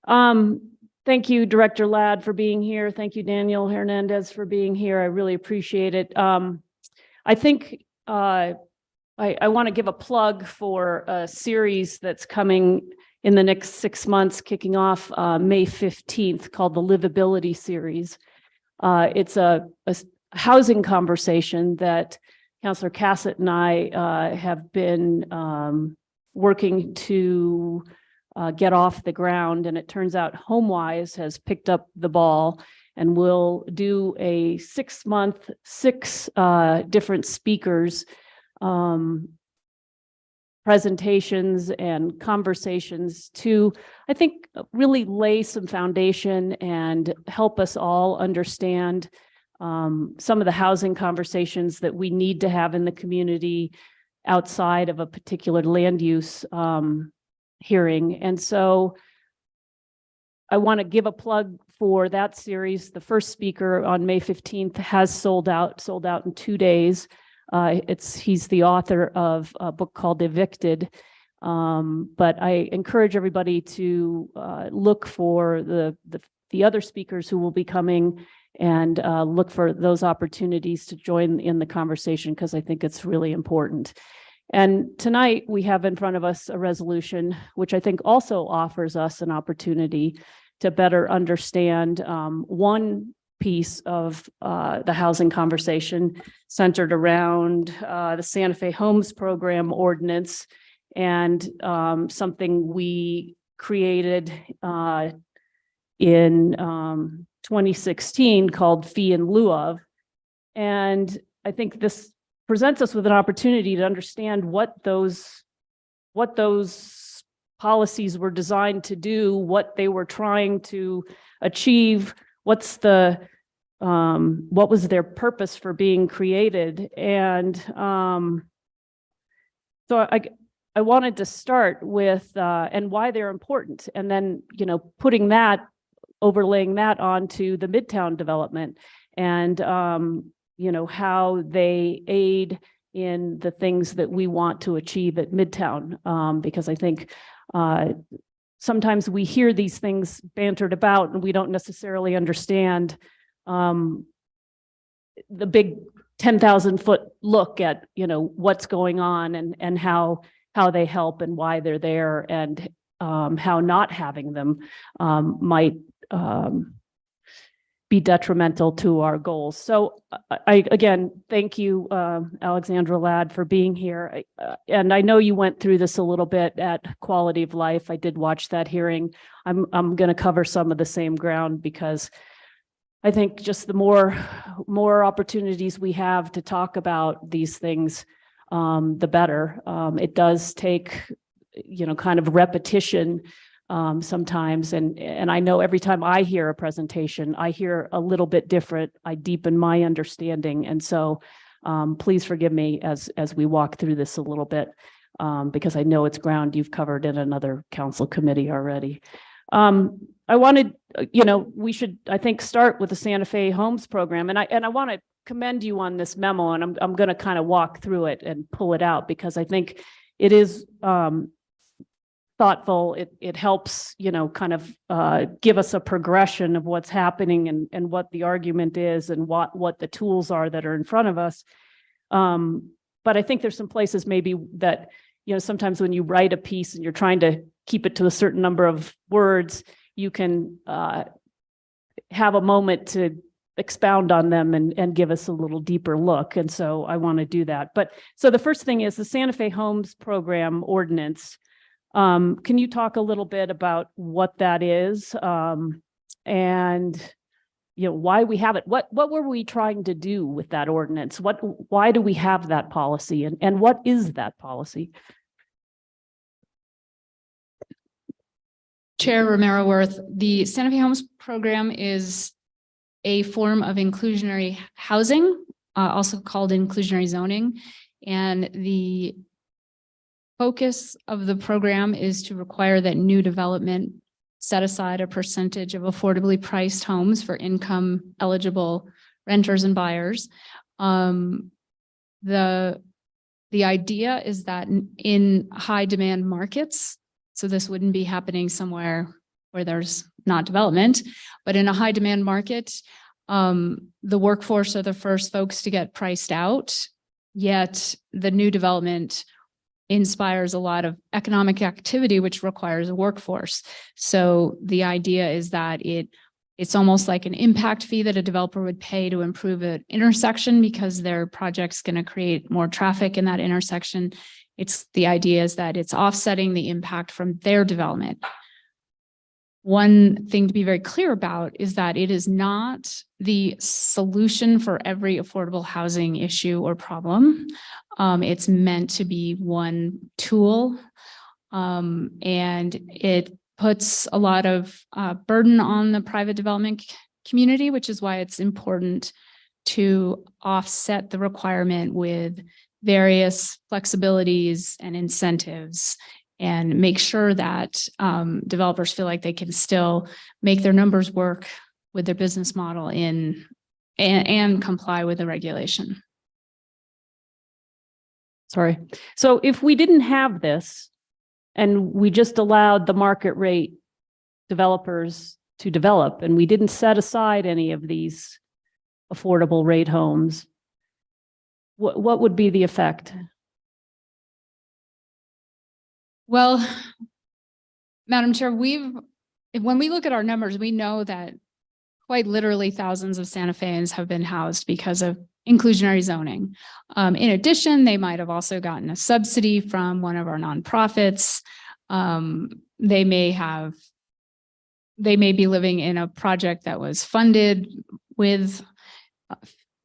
Thank you, Director Ladd, for being here. Thank you, Daniel Hernandez, for being here. I really appreciate it. I think I want to give a plug for a series that's coming in the next 6 months, kicking off May 15th, called the Livability Series. It's a housing conversation that Councilor Cassett and I have been working to get off the ground. And it turns out HomeWise has picked up the ball and will do a 6-month, 6 different speakers presentations and conversations to, I think, really lay some foundation and help us all understand some of the housing conversations that we need to have in the community outside of a particular land use hearing. And so I want to give a plug for that series. The first speaker on May 15th has sold out in 2 days. He's the author of a book called Evicted. But I encourage everybody to look for the other speakers who will be coming and look for those opportunities to join in the conversation, because I think it's really important. And tonight we have in front of us a resolution, which I think also offers us an opportunity to better understand one piece of the housing conversation centered around the Santa Fe Homes Program ordinance, and something we created in 2016 called Fee in Lieu of. And I think this presents us with an opportunity to understand what those policies were designed to do, what they were trying to achieve, what was their purpose for being created. And so I wanted to start with and why they're important, and then, overlaying that onto the Midtown development and how they aid in the things that we want to achieve at Midtown, because I think sometimes we hear these things bantered about and we don't necessarily understand the big 10,000-foot look at what's going on and how they help and why they're there, and how not having them might be detrimental to our goals. So I again, thank you, Alexandra Ladd, for being here. And I know you went through this a little bit at Quality of Life. I did watch that hearing. I'm going to cover some of the same ground, because I think just the more opportunities we have to talk about these things, the better. It does take, kind of repetition sometimes. And I know every time I hear a presentation, I hear a little bit different. I deepen my understanding. And so please forgive me as we walk through this a little bit, because I know it's ground you've covered in another council committee already. I wanted, we should, I think, start with the Santa Fe Homes Program. And I want to commend you on this memo, and I'm going to kind of walk through it and pull it out, because I think it is thoughtful. It helps, kind of give us a progression of what's happening and what the argument is and what the tools are that are in front of us. But I think there's some places maybe that, sometimes when you write a piece and you're trying to keep it to a certain number of words, you can have a moment to expound on them and give us a little deeper look. And so I want to do that. But so the first thing is the Santa Fe Homes Program ordinance. Can you talk a little bit about what that is, and why we have it? What were we trying to do with that ordinance? Why do we have that policy, and what is that policy? Chair Romero Worth, the Santa Fe Homes program is a form of inclusionary housing, also called inclusionary zoning. And the focus of the program is to require that new development set aside a percentage of affordably priced homes for income eligible renters and buyers. The idea is that in high demand markets, so this wouldn't be happening somewhere where there's not development, but in a high demand market, the workforce are the first folks to get priced out, yet the new development inspires a lot of economic activity, which requires a workforce. So the idea is that it's almost like an impact fee that a developer would pay to improve an intersection because their project's going to create more traffic in that intersection. The idea is that it's offsetting the impact from their development. One thing to be very clear about is that it is not the solution for every affordable housing issue or problem. It's meant to be one tool, and it puts a lot of burden on the private development community, which is why it's important to offset the requirement with various flexibilities and incentives and make sure that developers feel like they can still make their numbers work with their business model and comply with the regulation. Sorry. So if we didn't have this and we just allowed the market rate developers to develop and we didn't set aside any of these affordable rate homes, what would be the effect? Well, Madam Chair, when we look at our numbers, we know that quite literally thousands of Santa Feans have been housed because of inclusionary zoning. In addition, they might have also gotten a subsidy from one of our nonprofits. They may be living in a project that was funded with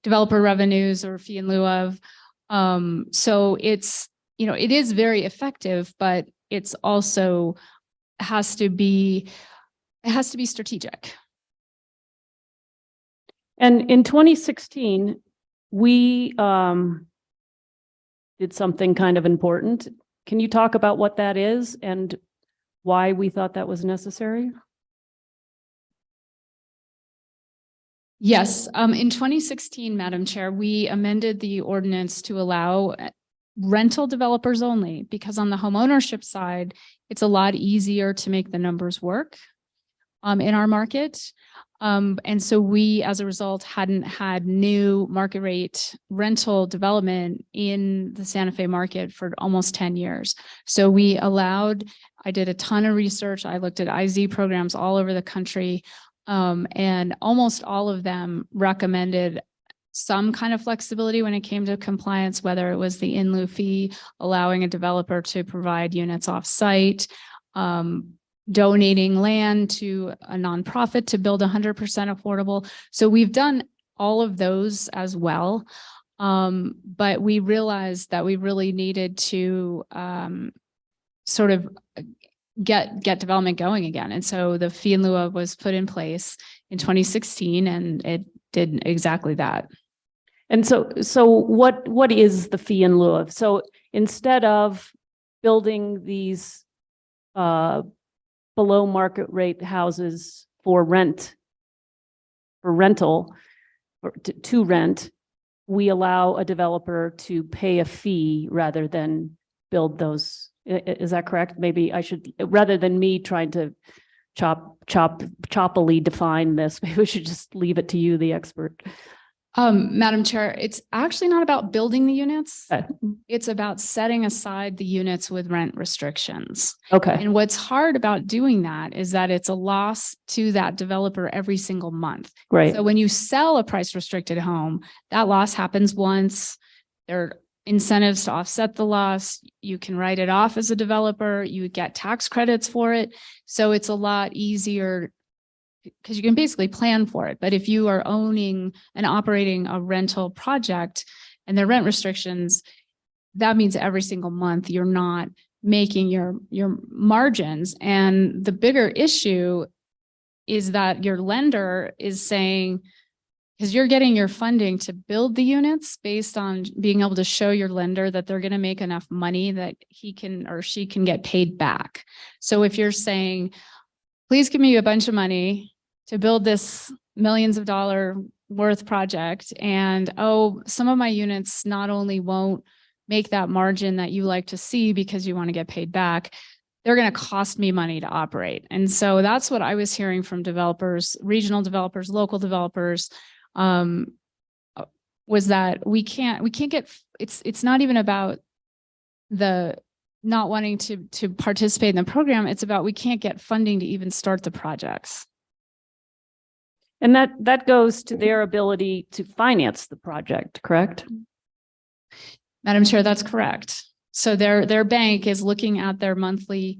developer revenues or fee in lieu of. So it's, it is very effective, but it's also has to be strategic. And in 2016, we did something kind of important. Can you talk about what that is and why we thought that was necessary? Yes, in 2016, Madam Chair, we amended the ordinance to allow rental developers only, because on the homeownership side, it's a lot easier to make the numbers work in our market. And so we, as a result, hadn't had new market rate rental development in the Santa Fe market for almost 10 years. So I did a ton of research. I looked at IZ programs all over the country, and almost all of them recommended some kind of flexibility when it came to compliance, whether it was the in lieu fee, allowing a developer to provide units off-site, donating land to a nonprofit to build 100% affordable. So we've done all of those as well. But we realized that we really needed to sort of get development going again. And so the fee in lieu of was put in place in 2016, and it did exactly that. And so what is the fee in lieu of? So instead of building these below market rate houses for rental, or to rent, we allow a developer to pay a fee rather than build those. Is that correct? Maybe I should, rather than me trying to choppily define this, maybe we should just leave it to you, the expert. Madam Chair, it's actually not about building the units. Okay. It's about setting aside the units with rent restrictions. Okay. And what's hard about doing that is that it's a loss to that developer every single month. Right. So when you sell a price restricted home, that loss happens once. There are incentives to offset the loss. You can write it off as a developer. You get tax credits for it. So it's a lot easier because you can basically plan for it. But if you are owning and operating a rental project and there are rent restrictions, that means every single month you're not making your margins. And the bigger issue is that your lender is saying, because you're getting your funding to build the units based on being able to show your lender that they're going to make enough money that he can or she can get paid back. So if you're saying, please give me a bunch of money to build this millions of dollar worth project, and oh, some of my units not only won't make that margin that you like to see because you want to get paid back, they're going to cost me money to operate. And so that's what I was hearing from developers, regional developers, local developers, was that we can't get, it's not even about the not wanting to participate in the program. It's about, we can't get funding to even start the projects. And that goes to their ability to finance the project, correct? Madam Chair, that's correct. So their bank is looking at their monthly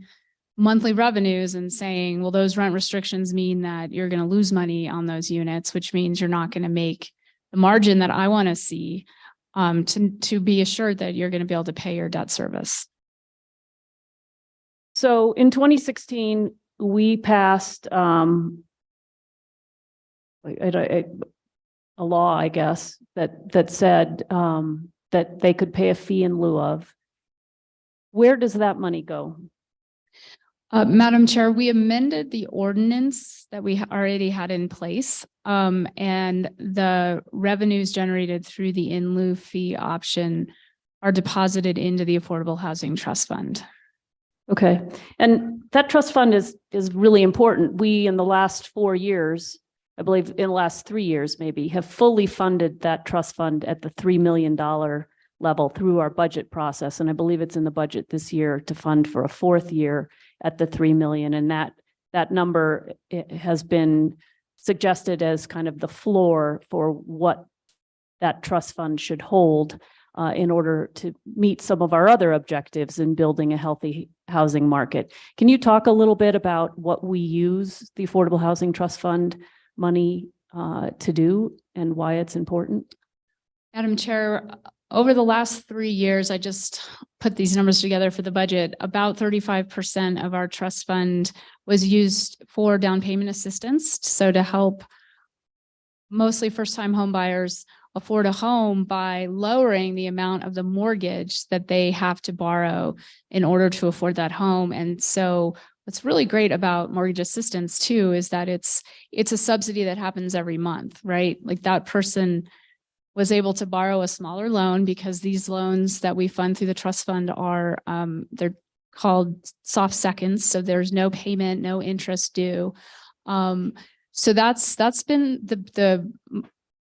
revenues and saying, well, those rent restrictions mean that you're going to lose money on those units, which means you're not going to make the margin that I want to see to be assured that you're going to be able to pay your debt service. So in 2016, we passed a law, I guess, that said that they could pay a fee in lieu of. Where does that money go? Madam Chair, we amended the ordinance that we already had in place, and the revenues generated through the in lieu fee option are deposited into the Affordable Housing Trust Fund. Okay, and that trust fund is really important. We, in the last 4 years, I believe in the last 3 years maybe, have fully funded that trust fund at the $3 million level through our budget process. And I believe it's in the budget this year to fund for a 4th year at the 3 million. And that number has been suggested as kind of the floor for what that trust fund should hold in order to meet some of our other objectives in building a healthy housing market. Can you talk a little bit about what we use the Affordable Housing Trust Fund money to do and why it's important? Madam Chair, over the last 3 years, I just put these numbers together for the budget. About 35% of our trust fund was used for down payment assistance. So to help mostly first-time home buyers afford a home by lowering the amount of the mortgage that they have to borrow in order to afford that home. And so what's really great about mortgage assistance too is that it's a subsidy that happens every month, right? Like that person was able to borrow a smaller loan because these loans that we fund through the trust fund are, they're called soft seconds. So there's no payment, no interest due. So that's been the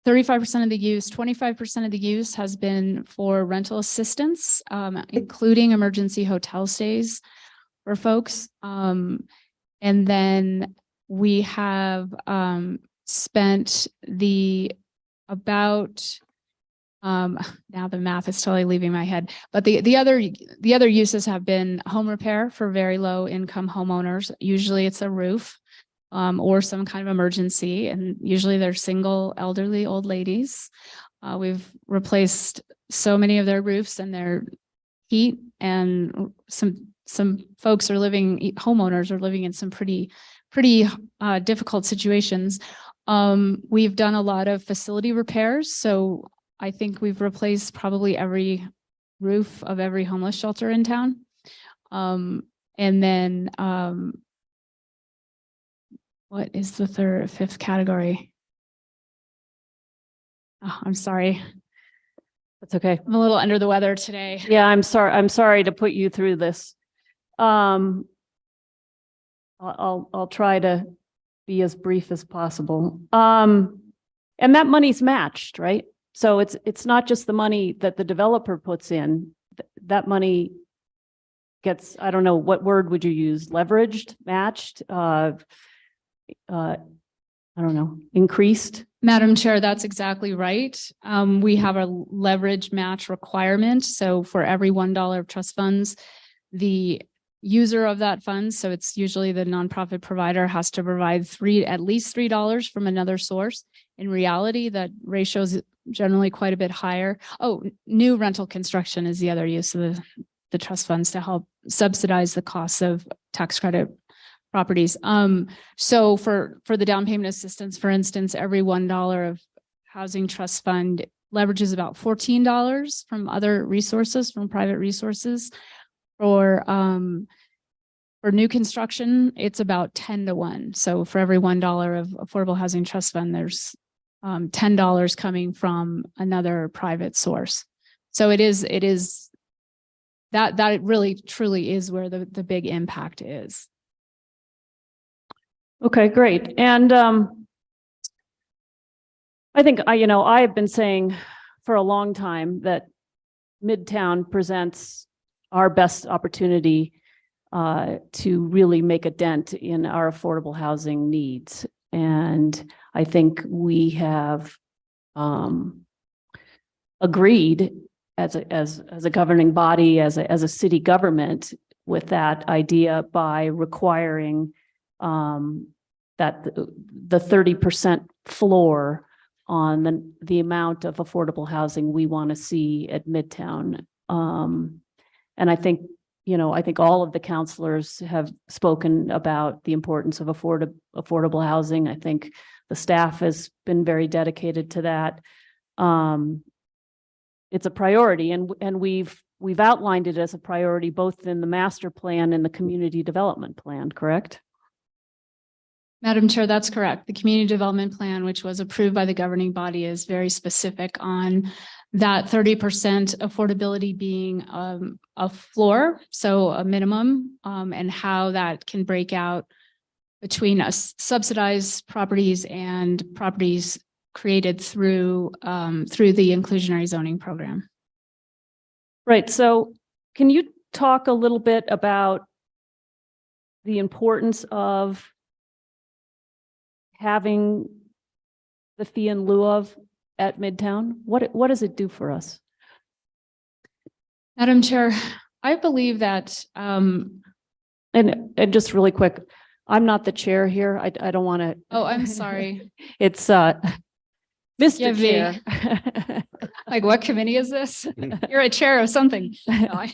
35% of the use. 25% of the use has been for rental assistance, including emergency hotel stays for folks. And then we have spent about now the math is totally leaving my head, but the other uses have been home repair for very low income homeowners. Usually it's a roof or some kind of emergency, and usually they're single elderly old ladies. We've replaced so many of their roofs and their heat, and some folks are homeowners are living in some pretty difficult situations. We've done a lot of facility repairs. So I think we've replaced probably every roof of every homeless shelter in town. And then what is the fifth category? Oh, I'm sorry. That's okay. I'm a little under the weather today. Yeah, I'm sorry to put you through this. I'll try to be as brief as possible. And that money's matched, right? So it's not just the money that the developer puts in. That money gets, I don't know, what word would you use? Leveraged, matched, I don't know, increased? Madam Chair, that's exactly right. We have a leverage match requirement. So for every $1 of trust funds, the user of that fund, so it's usually the nonprofit provider, has to provide at least $3 from another source. In reality, that ratio is generally quite a bit higher. Oh, new rental construction is the other use of the trust funds to help subsidize the costs of tax credit properties. So for the down payment assistance, for instance, every $1 of housing trust fund leverages about $14 from other resources, from private resources. For new construction, it's about 10 to 1. So for every $1 of affordable housing trust fund, there's $10 coming from another private source. So it is that it really truly is where the big impact is. Okay, great. And I think I have been saying for a long time that Midtown presents our best opportunity to really make a dent in our affordable housing needs. And I think we have agreed as a governing body, as a city government, with that idea by requiring that the 30% floor on the amount of affordable housing we want to see at Midtown. And I think all of the counselors have spoken about the importance of affordable housing. I think the staff has been very dedicated to that. It's a priority, and we've outlined it as a priority both in the master plan and the community development plan, correct? Madam Chair, that's correct. The community development plan, which was approved by the governing body, is very specific on that 30% affordability being a floor, so a minimum, and how that can break out between subsidized properties and properties created through the inclusionary zoning program. Right. So can you talk a little bit about the importance of having the fee in lieu of at Midtown? What does it do for us? Madam Chair, I believe that and just really quick, I'm not the chair here. I don't want to. Oh, I'm sorry. It's Mr. Chair. Like, what committee is this? You're a chair of something. No,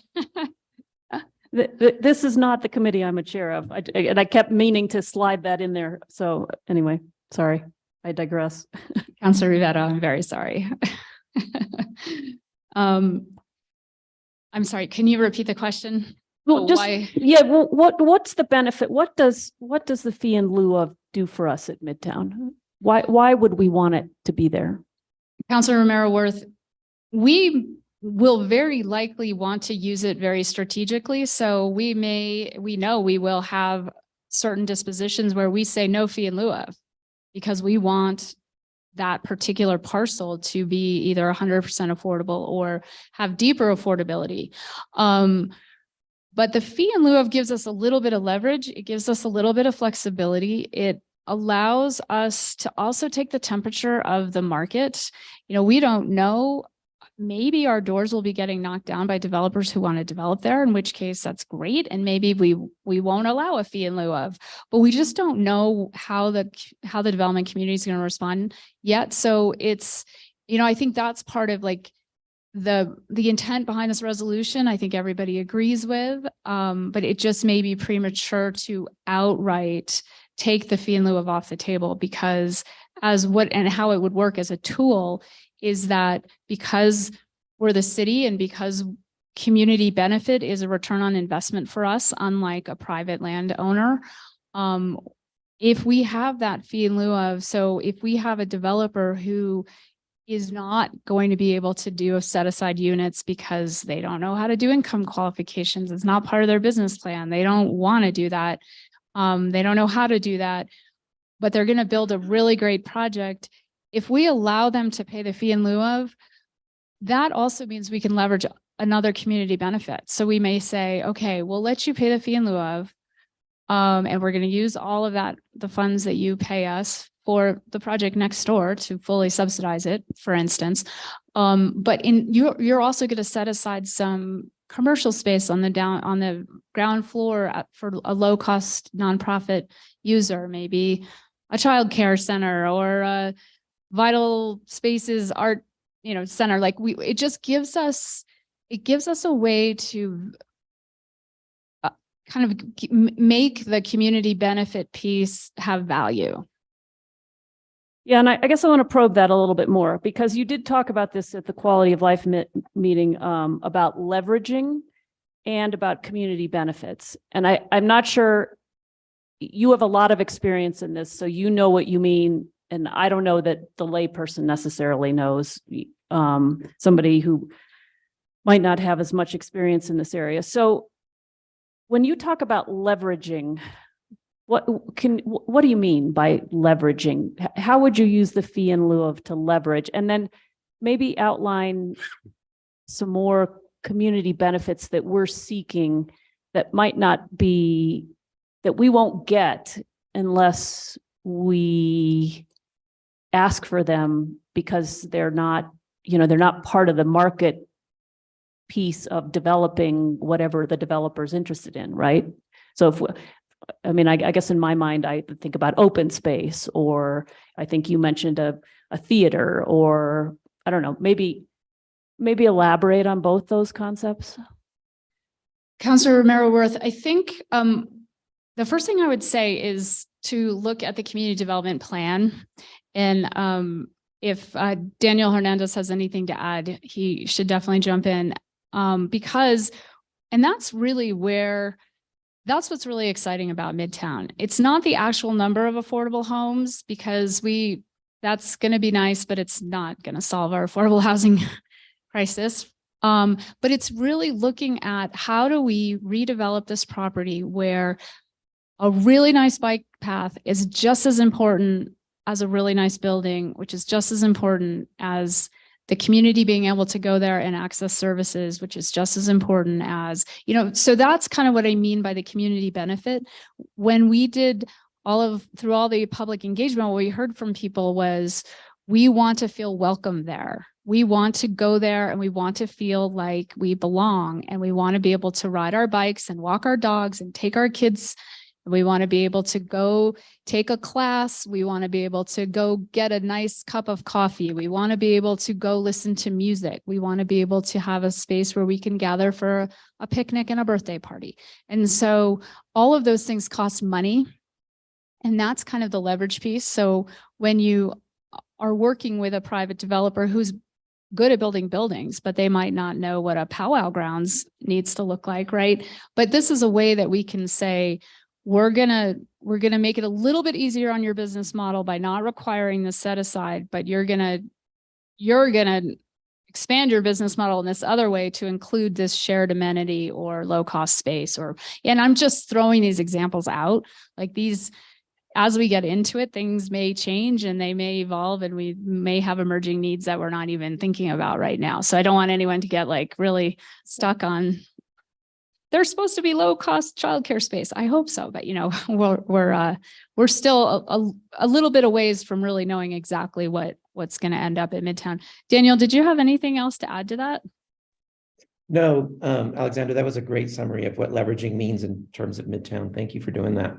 This is not the committee I'm a chair of. And I kept meaning to slide that in there. So anyway, sorry, I digress. Councilor Rivera, I'm very sorry. I'm sorry, can you repeat the question? Well, what's the benefit? What does the fee in lieu of do for us at Midtown? Why would we want it to be there? Councilor Romero Worth, we will very likely want to use it very strategically. So we know we will have certain dispositions where we say no fee in lieu of, because we want that particular parcel to be either 100% affordable or have deeper affordability. But the fee in lieu of gives us a little bit of leverage. It gives us a little bit of flexibility. It allows us to also take the temperature of the market. We don't know. Maybe our doors will be getting knocked down by developers who want to develop there, in which case that's great. And maybe we won't allow a fee in lieu of, but we just don't know how the development community is going to respond yet. So it's, I think that's part of like the intent behind this resolution. I think everybody agrees with, but it just may be premature to outright take the fee in lieu of off the table, because how it would work as a tool is that because we're the city and because community benefit is a return on investment for us, unlike a private landowner, if we have that fee in lieu of, so if we have a developer who is not going to be able to do set aside units because they don't know how to do income qualifications, it's not part of their business plan, they don't want to do that, they don't know how to do that, but they're going to build a really great project. If we allow them to pay the fee in lieu of, that also means we can leverage another community benefit. So we may say, okay, we'll let you pay the fee in lieu of, and we're going to use all of the funds that you pay us for the project next door to fully subsidize it, for instance. But you're also going to set aside some commercial space on the ground floor for a low cost nonprofit user, maybe a childcare center or a Vital Spaces art, center. Like it gives us a way to kind of make the community benefit piece have value. Yeah, and I guess I want to probe that a little bit more because you did talk about this at the quality of life meeting about leveraging and about community benefits. And I'm not sure, you have a lot of experience in this, so you know what you mean. And I don't know that the layperson necessarily knows, somebody who might not have as much experience in this area. So when you talk about leveraging, what do you mean by leveraging? How would you use the fee in lieu of to leverage? And then maybe outline some more community benefits that we're seeking that might not be, that we won't get unless we ask for them because they're not, they're not part of the market piece of developing whatever the developer's interested in, right? So I guess in my mind, I think about open space, or I think you mentioned a theater, or I don't know, maybe elaborate on both those concepts. Councilor Romero Worth, I think the first thing I would say is to look at the community development plan. And if Daniel Hernandez has anything to add, he should definitely jump in because that's what's really exciting about Midtown. It's not the actual number of affordable homes because that's going to be nice, but it's not going to solve our affordable housing crisis. But it's really looking at how do we redevelop this property where a really nice bike path is just as important as a really nice building, which is just as important as the community being able to go there and access services, which is just as important as, so that's kind of what I mean by the community benefit. When we did through all the public engagement, what we heard from people was, we want to feel welcome there. We want to go there and we want to feel like we belong, and we want to be able to ride our bikes and walk our dogs and take our kids. We want to be able to go take a class. We want to be able to go get a nice cup of coffee. We want to be able to go listen to music. We want to be able to have a space where we can gather for a picnic and a birthday party. And so all of those things cost money. And that's kind of the leverage piece. So when you are working with a private developer who's good at building buildings, but they might not know what a powwow grounds needs to look like, right? But this is a way that we can say, we're gonna make it a little bit easier on your business model by not requiring the set aside, but you're gonna expand your business model in this other way to include this shared amenity or low cost space. And I'm just throwing these examples out, like these, as we get into it, things may change and they may evolve, and we may have emerging needs that we're not even thinking about right now. So I don't want anyone to get like really stuck on, there's supposed to be low cost childcare space. I hope so, but we're still a little bit of ways from really knowing exactly what's going to end up at Midtown. Daniel, did you have anything else to add to that? No, Alexander, that was a great summary of what leveraging means in terms of Midtown. Thank you for doing that.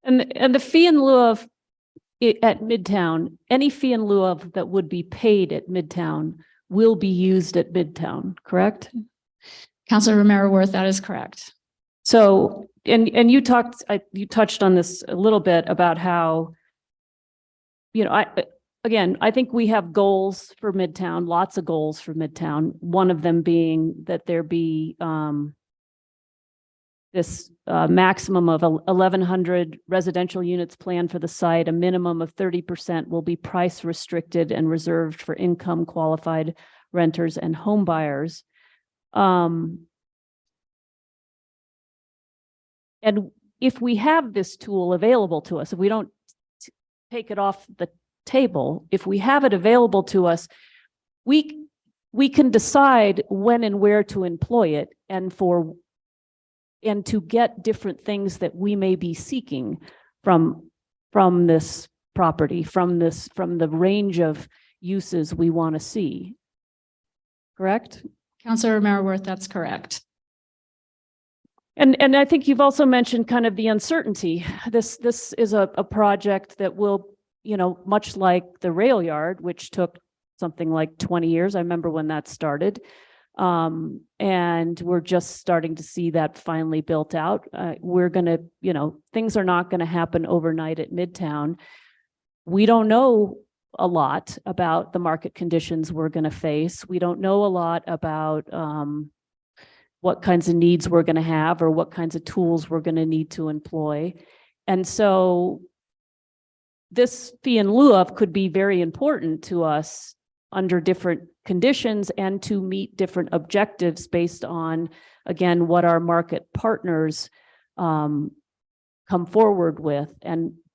And the fee in lieu of at Midtown, any fee in lieu of that would be paid at Midtown will be used at Midtown, correct? Councilor Romero Worth, that is correct. So, and you touched on this a little bit about how, I think we have goals for Midtown, lots of goals for Midtown. One of them being that there be this maximum of 1,100 residential units planned for the site. A minimum of 30% will be price restricted and reserved for income qualified renters and home buyers. And if we have this tool available to us, if we don't take it off the table, if we have it available to us, we can decide when and where to employ it and to get different things that we may be seeking from this property, from the range of uses we want to see. Correct? Councilor Romero Worth, that's correct. And I think you've also mentioned kind of the uncertainty. This is a project that will, much like the rail yard, which took something like 20 years. I remember when that started. And we're just starting to see that finally built out. We're gonna, things are not gonna happen overnight at Midtown. We don't know a lot about the market conditions we're gonna face. We don't know a lot about what kinds of needs we're gonna have or what kinds of tools we're gonna need to employ. And so this fee in lieu of could be very important to us under different conditions and to meet different objectives based on, again, what our market partners come forward with.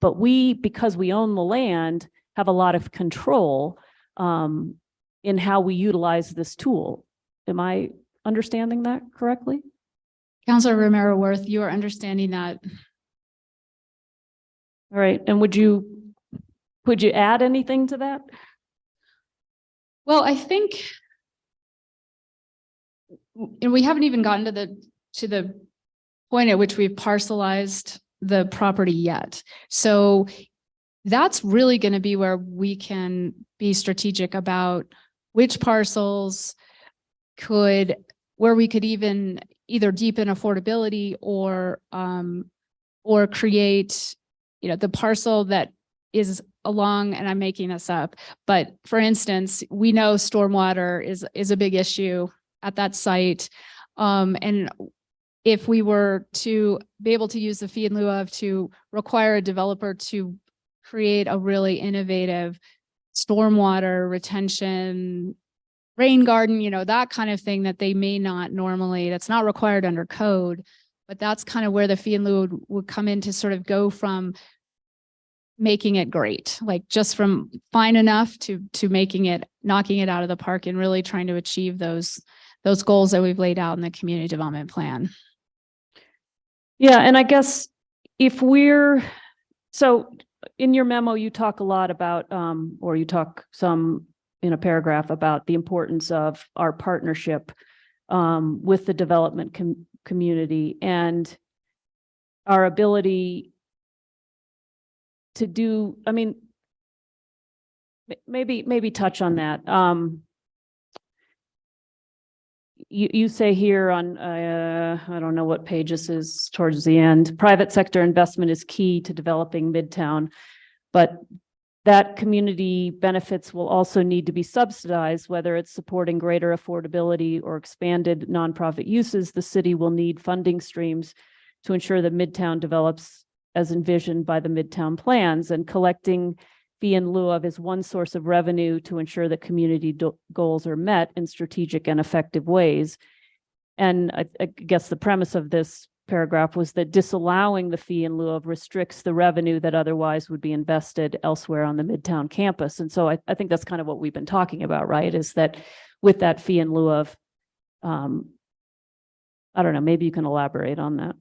But we, because we own the land, have a lot of control in how we utilize this tool. Am I understanding that correctly? Counselor Romero Worth, you are understanding that. All right. And would you add anything to that? Well, I think, and we haven't even gotten to the point at which we've parcelized the property yet. So that's really going to be where we can be strategic about which parcels where we could even either deepen affordability or create, the parcel that is along, and I'm making this up, but for instance, we know stormwater is a big issue at that site. And if we were to be able to use the fee in lieu of to require a developer to create a really innovative stormwater retention, rain garden, that kind of thing that they may not normally, that's not required under code, but that's kind of where the fee in lieu would come in to sort of go from making it great, like just from fine enough to knocking it out of the park and really trying to achieve those goals that we've laid out in the community development plan. Yeah, and I guess so in your memo, you talk a lot about, or you talk some in a paragraph about the importance of our partnership with the development community and our ability to do, maybe touch on that. You say here on, I don't know what page this is towards the end, private sector investment is key to developing Midtown, but that community benefits will also need to be subsidized, whether it's supporting greater affordability or expanded nonprofit uses. The city will need funding streams to ensure that Midtown develops as envisioned by the Midtown plans, and collecting fee in lieu of is one source of revenue to ensure that community goals are met in strategic and effective ways. And I guess the premise of this paragraph was that disallowing the fee in lieu of restricts the revenue that otherwise would be invested elsewhere on the Midtown campus. And so I think that's kind of what we've been talking about, right? Is that with that fee in lieu of, I don't know, maybe you can elaborate on that.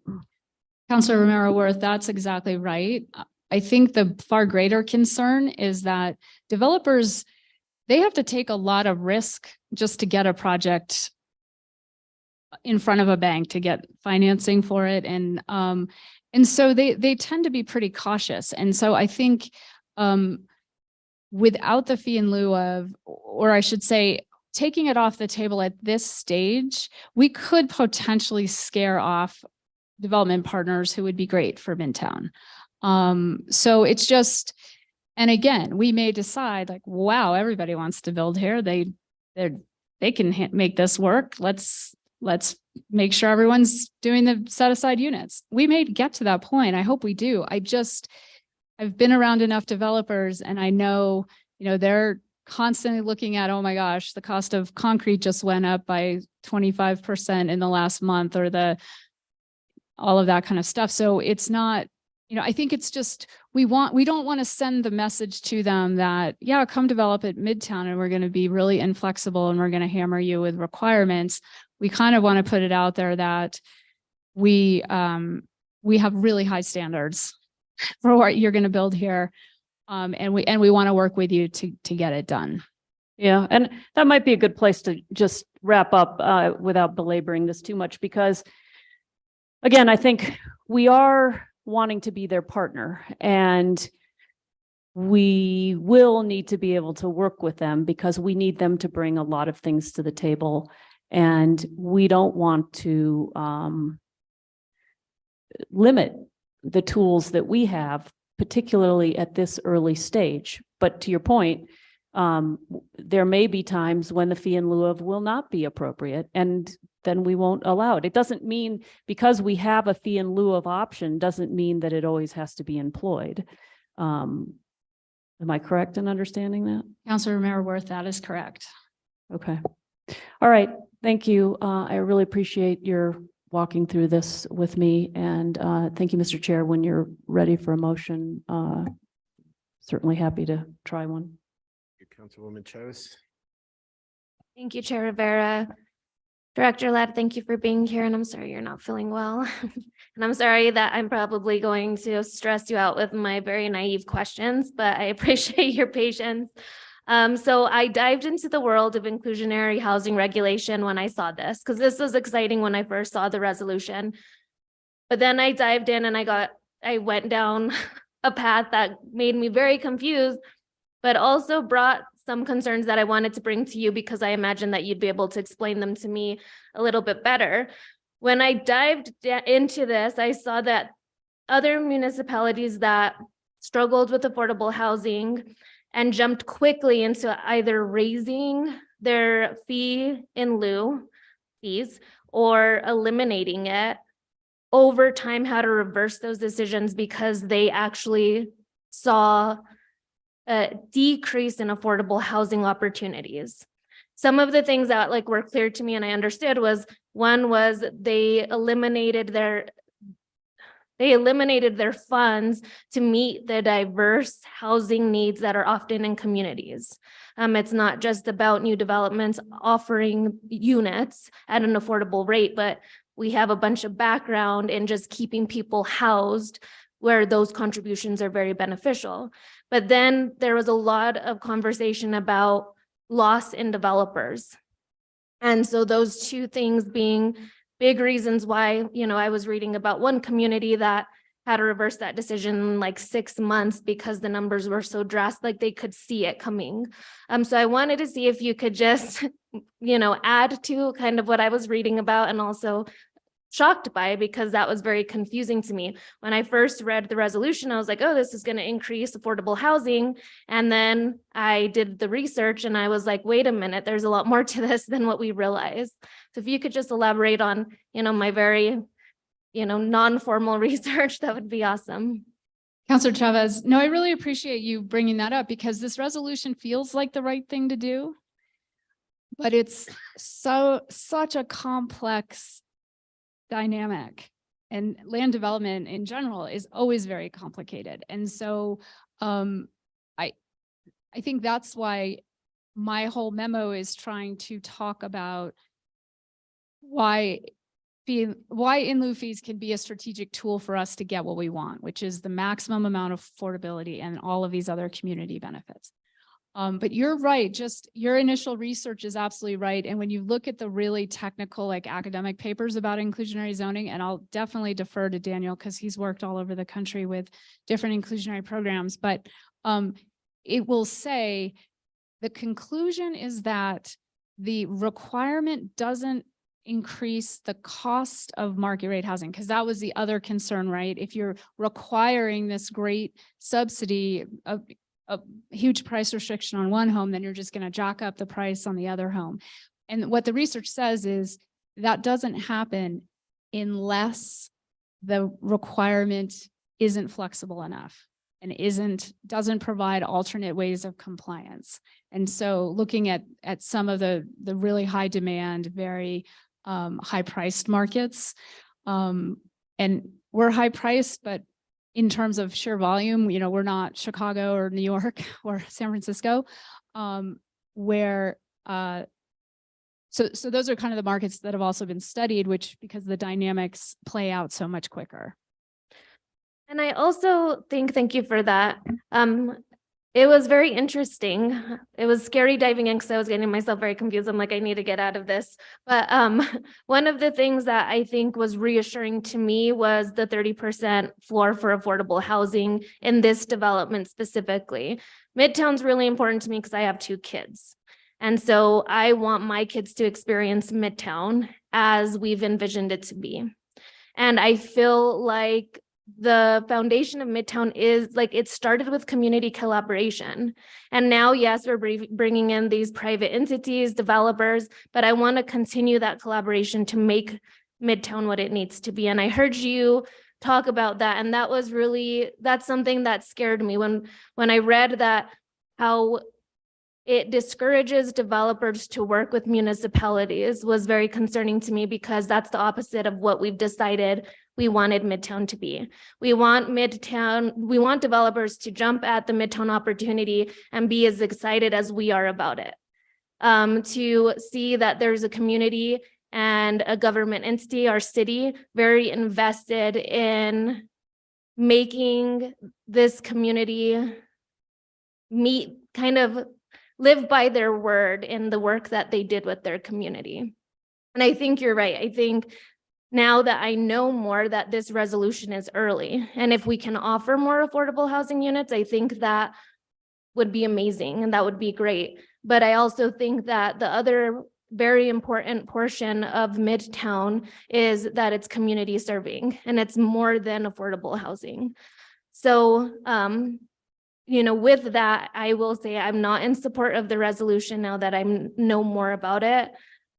Councilor Romero Worth, that's exactly right. I think the far greater concern is that developers, they have to take a lot of risk just to get a project in front of a bank to get financing for it. And so they tend to be pretty cautious. And so I think without the fee in lieu of, or I should say, taking it off the table at this stage, we could potentially scare off development partners who would be great for Midtown. So it's just, and again, we may decide like, wow, everybody wants to build here. They can make this work. Let's make sure everyone's doing the set aside units. We may get to that point. I hope we do. I've been around enough developers and I know, they're constantly looking at, oh my gosh, the cost of concrete just went up by 25% in the last month, or all of that kind of stuff. So it's not, I think it's just, we don't want to send the message to them that, yeah, come develop at Midtown and we're going to be really inflexible and we're going to hammer you with requirements. We kind of want to put it out there that we have really high standards for what you're going to build here. And we want to work with you to get it done. Yeah. And that might be a good place to just wrap up without belaboring this too much, because again, I think we are wanting to be their partner, and we will need to be able to work with them because we need them to bring a lot of things to the table. And we don't want to limit the tools that we have, particularly at this early stage. But to your point, there may be times when the fee in lieu of will not be appropriate, and then we won't allow it. It doesn't mean because we have a fee in lieu of option doesn't mean that it always has to be employed. Am I correct in understanding that? Counselor Romero Worth, that is correct. Okay. All right. Thank you. I really appreciate your walking through this with me, and thank you, Mr. Chair. When you're ready for a motion, certainly happy to try one. Councilwoman Chavez. Thank you, Chair Rivera. Director Ladd, thank you for being here, and I'm sorry you're not feeling well. And I'm sorry that I'm probably going to stress you out with my very naive questions, but I appreciate your patience. So I dived into the world of inclusionary housing regulation when I saw this, because this was exciting when I first saw the resolution. But then I dived in and I went down a path that made me very confused, but also brought some concerns that I wanted to bring to you because I imagine that you'd be able to explain them to me a little bit better. When I dived into this, I saw that other municipalities that struggled with affordable housing and jumped quickly into either raising their fee in lieu fees or eliminating it, over time had to reverse those decisions because they actually saw a decrease in affordable housing opportunities. Some of the things that were clear to me and I understood was, one was they eliminated their funds to meet the diverse housing needs that are often in communities. It's not just about new developments offering units at an affordable rate, but we have a bunch of background in just keeping people housed where those contributions are very beneficial. But then there was a lot of conversation about loss in developers. And so those two things being big reasons why, I was reading about one community that had to reverse that decision in like 6 months because the numbers were so drastic, like they could see it coming. So I wanted to see if you could just, add to kind of what I was reading about and also shocked by, because that was very confusing to me. When I first read the resolution, I was like, oh, this is going to increase affordable housing. And then I did the research and I was like, wait a minute, there's a lot more to this than what we realized. So if you could just elaborate on, my very, non-formal research, that would be awesome. Counselor Chavez, no, I really appreciate you bringing that up because this resolution feels like the right thing to do, but it's such a complex dynamic, and land development in general is always very complicated. And so I think that's why my whole memo is trying to talk about why in lieu fees can be a strategic tool for us to get what we want, which is the maximum amount of affordability and all of these other community benefits. But you're right, just your initial research is absolutely right. And when you look at the really technical, academic papers about inclusionary zoning, and I'll definitely defer to Daniel because he's worked all over the country with different inclusionary programs, but it will say the conclusion is that the requirement doesn't increase the cost of market rate housing, because that was the other concern, right? If you're requiring this great subsidy of a huge price restriction on one home, then you're just going to jack up the price on the other home. And what the research says is that doesn't happen unless the requirement isn't flexible enough and doesn't provide alternate ways of compliance. And so looking at some of the really high demand, very high priced markets, and we're high priced, but in terms of sheer volume, we're not Chicago or New York or San Francisco, where so those are kind of the markets that have also been studied, which because the dynamics play out so much quicker. And I also think, thank you for that. It was very interesting. It was scary diving in because I was getting myself very confused. I'm like, I need to get out of this. But one of the things that I think was reassuring to me was the 30% floor for affordable housing in this development specifically. Midtown's really important to me because I have 2 kids. And so I want my kids to experience Midtown as we've envisioned it to be. And I feel like the foundation of Midtown is like, it started with community collaboration. And now, yes, we're bringing in these private entities, developers, but I want to continue that collaboration to make Midtown what it needs to be. And I heard you talk about that. And that was really, that's something that scared me when I read that, how it discourages developers to work with municipalities was very concerning to me, because that's the opposite of what we've decided we wanted Midtown to be. We want developers to jump at the Midtown opportunity and be as excited as we are about it. To see that there's a community and a government entity, our city, very invested in making this community live by their word in the work that they did with their community. And I think you're right. I think now that I know more, that this resolution is early. And if we can offer more affordable housing units, I think that would be amazing and that would be great. But I also think that the other very important portion of Midtown is that it's community serving, and it's more than affordable housing. So, with that, I will say I'm not in support of the resolution now that I know more about it.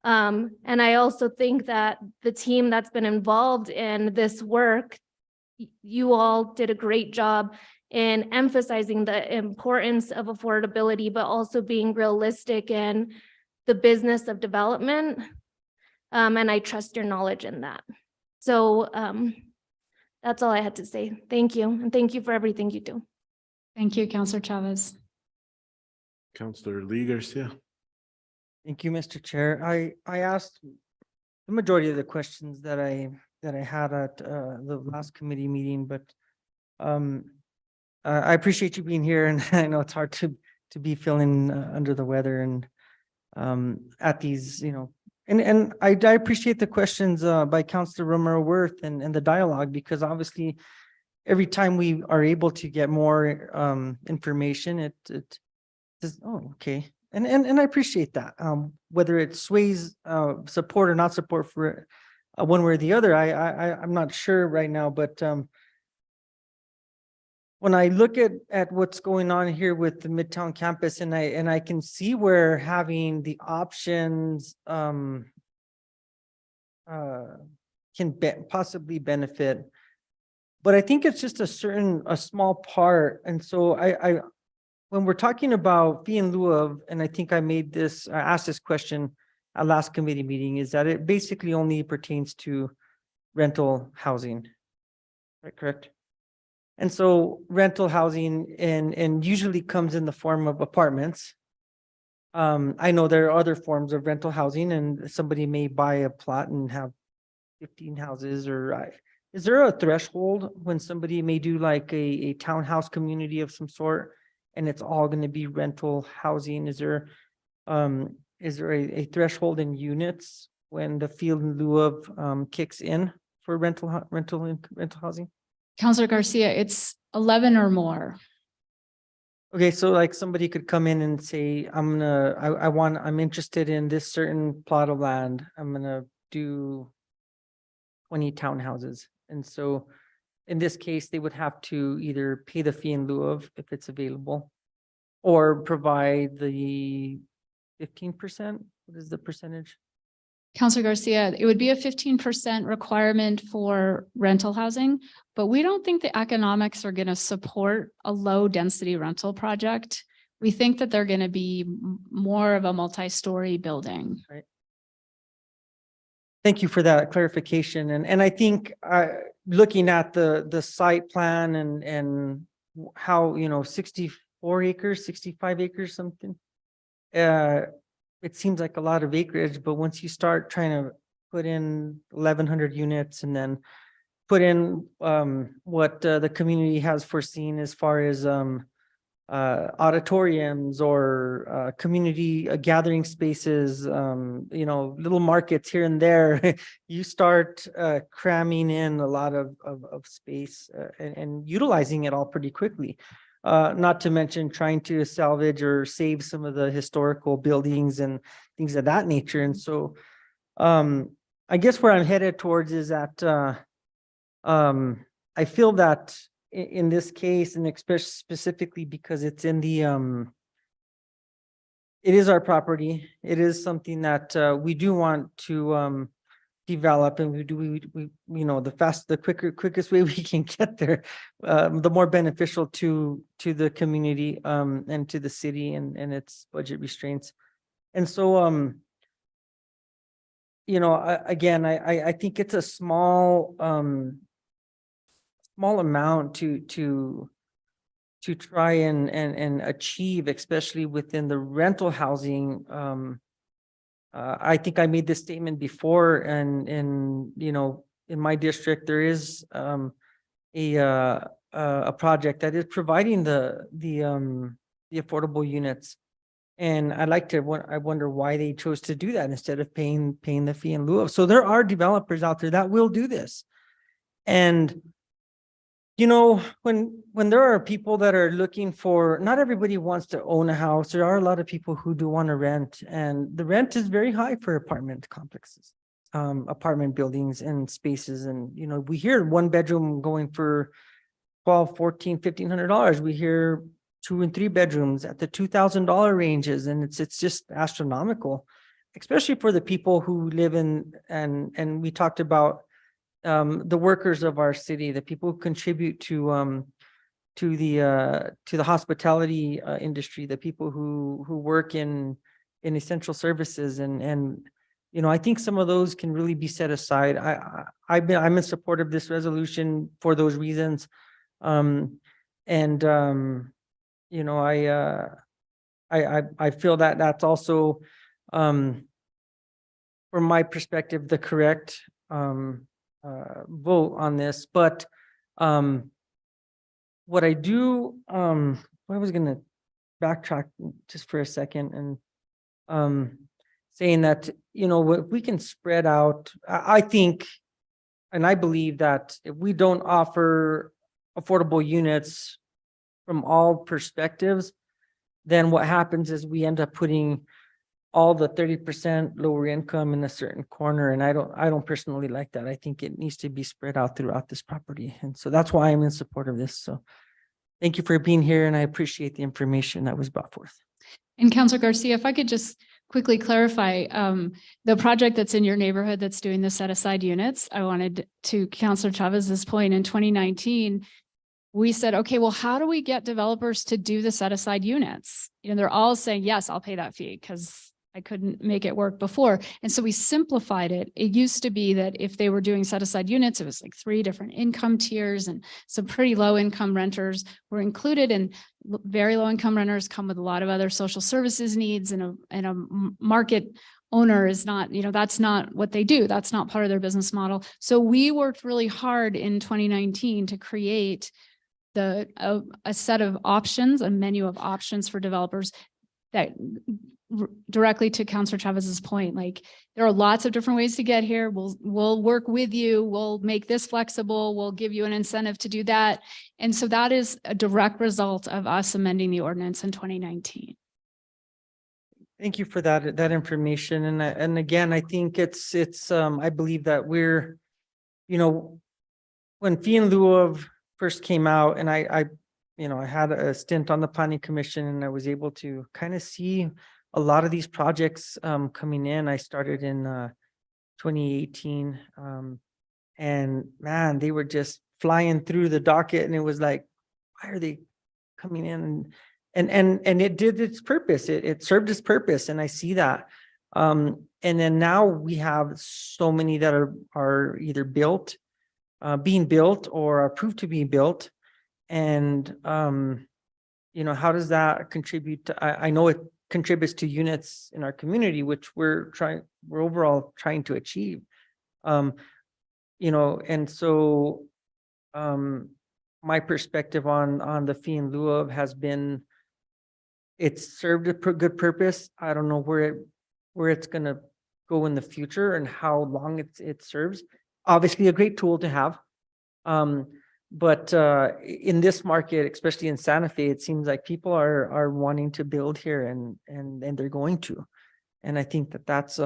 And I also think that the team that's been involved in this work, you all did a great job in emphasizing the importance of affordability, but also being realistic in the business of development. And I trust your knowledge in that. So that's all I had to say. Thank you. And thank you for everything you do. Thank you, Counselor Chavez. Counselor Lee Garcia. Thank you, Mr. Chair. I asked the majority of the questions that I had at the last committee meeting, but I appreciate you being here, and I know it's hard to be feeling under the weather and at these, and I appreciate the questions by Counselor Romero Worth and the dialogue, because obviously every time we are able to get more information, it says, oh, okay. And I appreciate that. Whether it sways support or not support for one way or the other, I'm not sure right now, but when I look at what's going on here with the Midtown campus, and I can see where having the options can possibly benefit, but I think it's just a small part. And so when we're talking about fee in lieu of, and I think I asked this question at last committee meeting, is that it basically only pertains to rental housing, right? Correct? And so rental housing and usually comes in the form of apartments. I know there are other forms of rental housing, and somebody may buy a plot and have 15 houses, or is there a threshold when somebody may do like a townhouse community of some sort, and it's all going to be rental housing? Is there a threshold in units when the fee in lieu of kicks in for rental housing? Counselor Garcia, it's 11 or more. Okay, so like somebody could come in and say, I'm interested in this certain plot of land. I'm gonna do 20 townhouses. And so in this case, they would have to either pay the fee in lieu of, if it's available, or provide the 15%. What is the percentage? Counselor Garcia, it would be a 15% requirement for rental housing, but we don't think the economics are going to support a low density rental project. We think that they're going to be more of a multi-story building. Right. Thank you for that clarification. And I think looking at the site plan and how, 64 acres, 65 acres, something, it seems like a lot of acreage, but once you start trying to put in 1,100 units and then put in what the community has foreseen as far as auditoriums or community gathering spaces, little markets here and there, you start cramming in a lot of space and utilizing it all pretty quickly. not to mention trying to salvage or save some of the historical buildings and things of that nature. And so I guess where I'm headed towards is that I feel that in this case, and especially specifically because it's in the it is our property. It is something that we do want to develop, and we you know, the quickest way we can get there, the more beneficial to the community and to the city and its budget restraints. And so you know, I think it's a small amount to try and achieve, especially within the rental housing. I think I made this statement before, and you know, in my district, there is a project that is providing the affordable units. And I wonder why they chose to do that instead of paying the fee in lieu of. So there are developers out there that will do this. And you know, when there are people that are looking for, not everybody wants to own a house. There are a lot of people who do want to rent, and the rent is very high for apartment complexes, apartment buildings and spaces. And, you know, we hear one bedroom going for $1,200, $1,400, $1,500. We hear 2 and 3 bedrooms at the $2,000 ranges. And it's just astronomical, especially for the people who live in, and we talked about the workers of our city, the people who contribute to the hospitality industry, the people who work in essential services, you know, I think some of those can really be set aside. I'm in support of this resolution for those reasons, you know, I feel that that's also from my perspective the correct vote on this. But what I do, I was gonna backtrack just for a second and saying that, you know, if we can spread out, I think, and I believe that if we don't offer affordable units from all perspectives, then what happens is we end up putting all the 30% lower income in a certain corner. And I don't personally like that. I think it needs to be spread out throughout this property. And so that's why I'm in support of this. So thank you for being here, and I appreciate the information that was brought forth. And Councilor Garcia, if I could just quickly clarify, the project that's in your neighborhood that's doing the set aside units, I wanted to Councilor Chavez's point in 2019, we said, okay, well, how do we get developers to do the set aside units? You know, they're all saying, yes, I'll pay that fee because I couldn't make it work before. And so we simplified it. It used to be that if they were doing set aside units, it was like 3 different income tiers, and some pretty low income renters were included, and very low income renters come with a lot of other social services needs, and a market owner is not, you know, that's not what they do. That's not part of their business model. So we worked really hard in 2019 to create a set of options, a menu of options for developers that directly to Councilor Chavez's point, like there are lots of different ways to get here. We'll work with you. We'll make this flexible. We'll give you an incentive to do that. And so that is a direct result of us amending the ordinance in 2019. Thank you for that information. And again, I think it's I believe that we're, you know, when fee in lieu of first came out, and I you know, I had a stint on the planning commission, and I was able to kind of see a lot of these projects coming in. I started in 2018, and man, they were just flying through the docket, and it was like, why are they coming in? And it did its purpose. It served its purpose, and I see that. And then now we have so many that are either built, being built, or approved to be built. And you know, how does that contribute to, I know it contributes to units in our community, which we're overall trying to achieve. You know, and so my perspective on the fee in lieu of has been, it's served a good purpose. I don't know where it's gonna go in the future and how long it serves. Obviously a great tool to have. But in this market, especially in Santa Fe, it seems like people are wanting to build here and they're going to. And I think that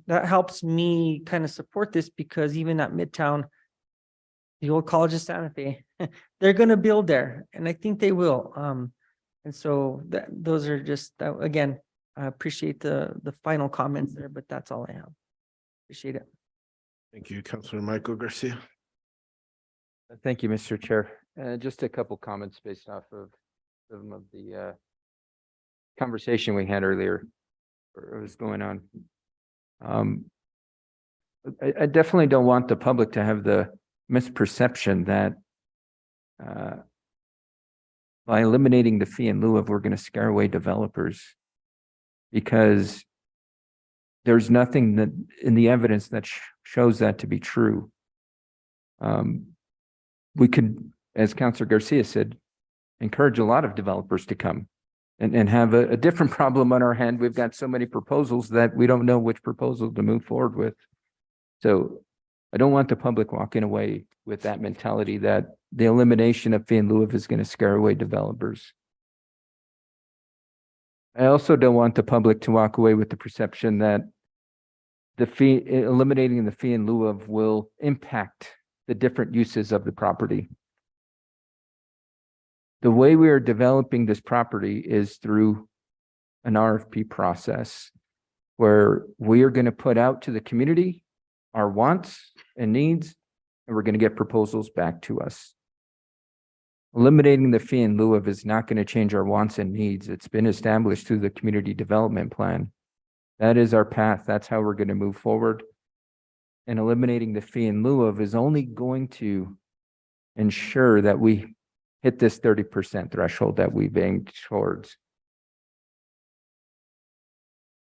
helps me kind of support this, because even at Midtown, the old College of Santa Fe, they're gonna build there, and I think they will. And so those are just, again, I appreciate the final comments there, but that's all I have. Appreciate it. Thank you, Councilor Michael Garcia. Thank you, Mr. Chair. Just a couple comments based off of some of the conversation we had earlier, or was going on. I definitely don't want the public to have the misperception that by eliminating the fee in lieu of, we're going to scare away developers, because there's nothing that in the evidence that shows that to be true. We could, as Councilor Garcia said, encourage a lot of developers to come and have a different problem on our hand. We've got so many proposals that we don't know which proposal to move forward with. So I don't want the public walking away with that mentality that the elimination of fee in lieu of is going to scare away developers. I also don't want the public to walk away with the perception that eliminating the fee in lieu of will impact the different uses of the property. The way we are developing this property is through an RFP process, where we are going to put out to the community our wants and needs, and we're going to get proposals back to us. Eliminating the fee in lieu of is not going to change our wants and needs. It's been established through the community development plan. That is our path. That's how we're going to move forward. And eliminating the fee in lieu of is only going to ensure that we hit this 30% threshold that we've aimed towards.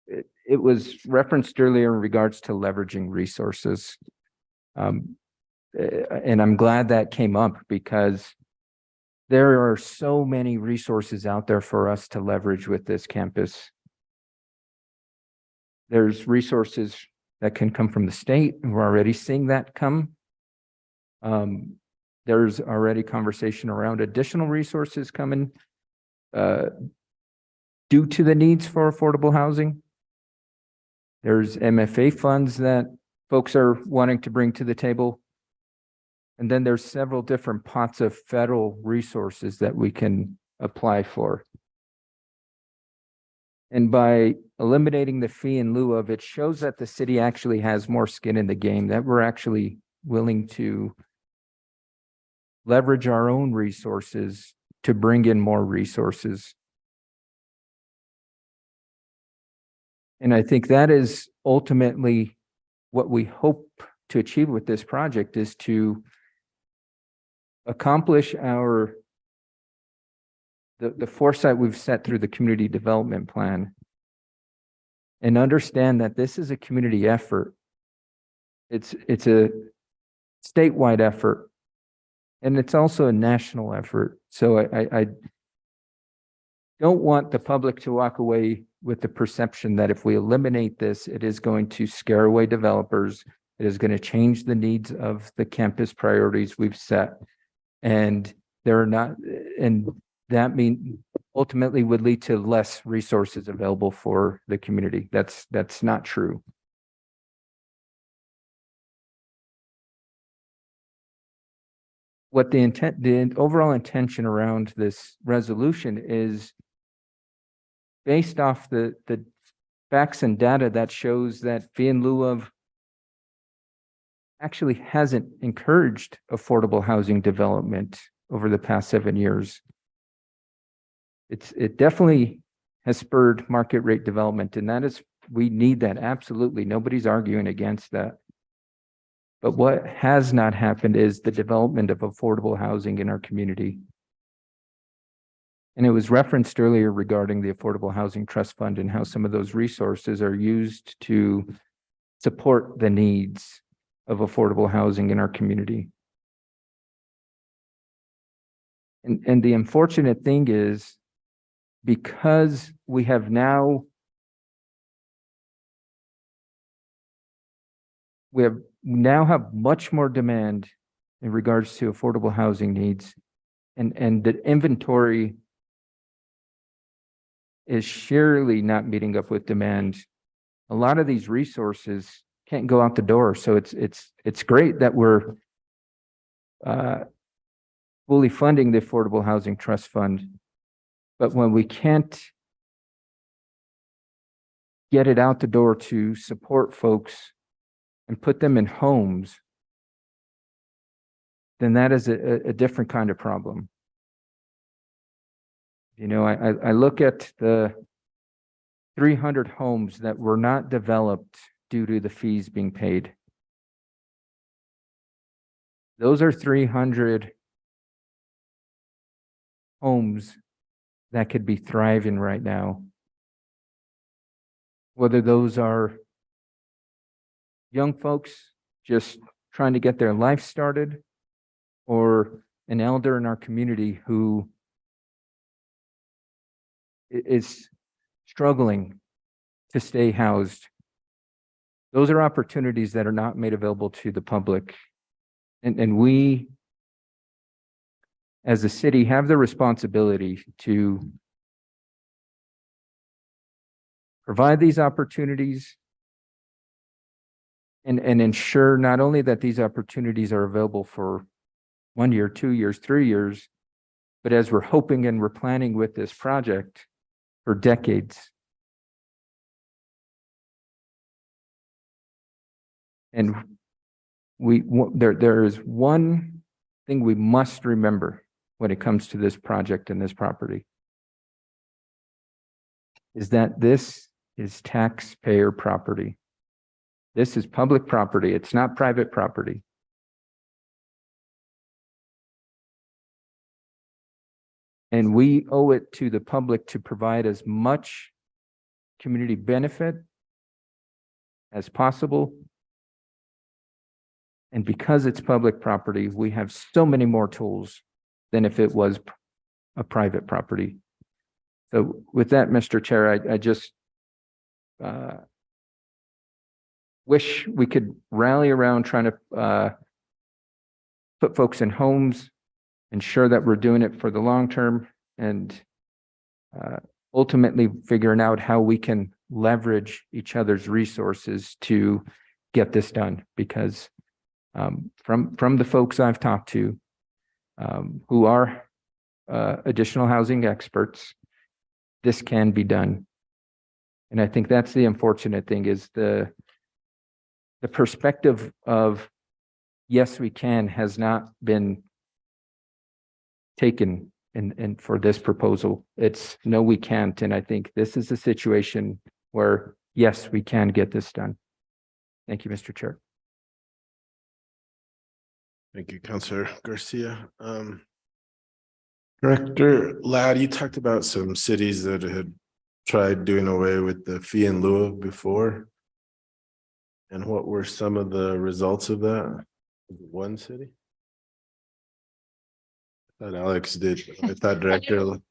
It was referenced earlier in regards to leveraging resources. And I'm glad that came up, because there are so many resources out there for us to leverage with this campus. There's resources that can come from the state, and we're already seeing that come. There's already conversation around additional resources coming due to the needs for affordable housing. There's MFA funds that folks are wanting to bring to the table. And then there's several different pots of federal resources that we can apply for. And by eliminating the fee in lieu of, it shows that the city actually has more skin in the game, that we're actually willing to leverage our own resources to bring in more resources. And I think that is ultimately what we hope to achieve with this project, is to accomplish the foresight we've set through the community development plan, and understand that this is a community effort. It's a statewide effort, and it's also a national effort. So I don't want the public to walk away with the perception that if we eliminate this, it is going to scare away developers. It is going to change the needs of the campus priorities we've set. And they're not, and that ultimately would lead to less resources available for the community. That's not true. What the overall intention around this resolution is based off the facts and data that shows that fee in lieu of actually hasn't encouraged affordable housing development over the past 7 years. It definitely has spurred market rate development, and we need that, absolutely. Nobody's arguing against that. But what has not happened is the development of affordable housing in our community. And it was referenced earlier regarding the Affordable Housing Trust Fund and how some of those resources are used to support the needs of affordable housing in our community. And the unfortunate thing is, because we have now have much more demand in regards to affordable housing needs. And the inventory is surely not meeting up with demand. A lot of these resources can't go out the door. So it's great that we're fully funding the Affordable Housing Trust Fund. But when we can't get it out the door to support folks and put them in homes, then that is a different kind of problem. You know, I look at the 300 homes that were not developed due to the fees being paid. Those are 300 homes that could be thriving right now. Whether those are young folks just trying to get their life started, or an elder in our community who is struggling to stay housed. Those are opportunities that are not made available to the public. And we, as a city, have the responsibility to provide these opportunities and ensure not only that these opportunities are available for 1 year, 2 years, 3 years, but as we're hoping and we're planning with this project for decades. And there is one thing we must remember when it comes to this project and this property, is that this is taxpayer property. This is public property. It's not private property. And we owe it to the public to provide as much community benefit as possible. And because it's public property, we have so many more tools than if it was a private property. So with that, Mr. Chair, I just wish we could rally around trying to put folks in homes, ensure that we're doing it for the long term, and ultimately figuring out how we can leverage each other's resources to get this done. Because from the folks I've talked to who are additional housing experts, this can be done. And I think that's the unfortunate thing, is the perspective of yes, we can has not been taken in for this proposal. It's no, we can't. And I think this is a situation where yes, we can get this done. Thank you, Mr. Chair. Thank you, Councilor Garcia. Director Ladd, you talked about some cities that had tried doing away with the fee in lieu of before. And what were some of the results of that? One city? I thought Alex did. I thought Director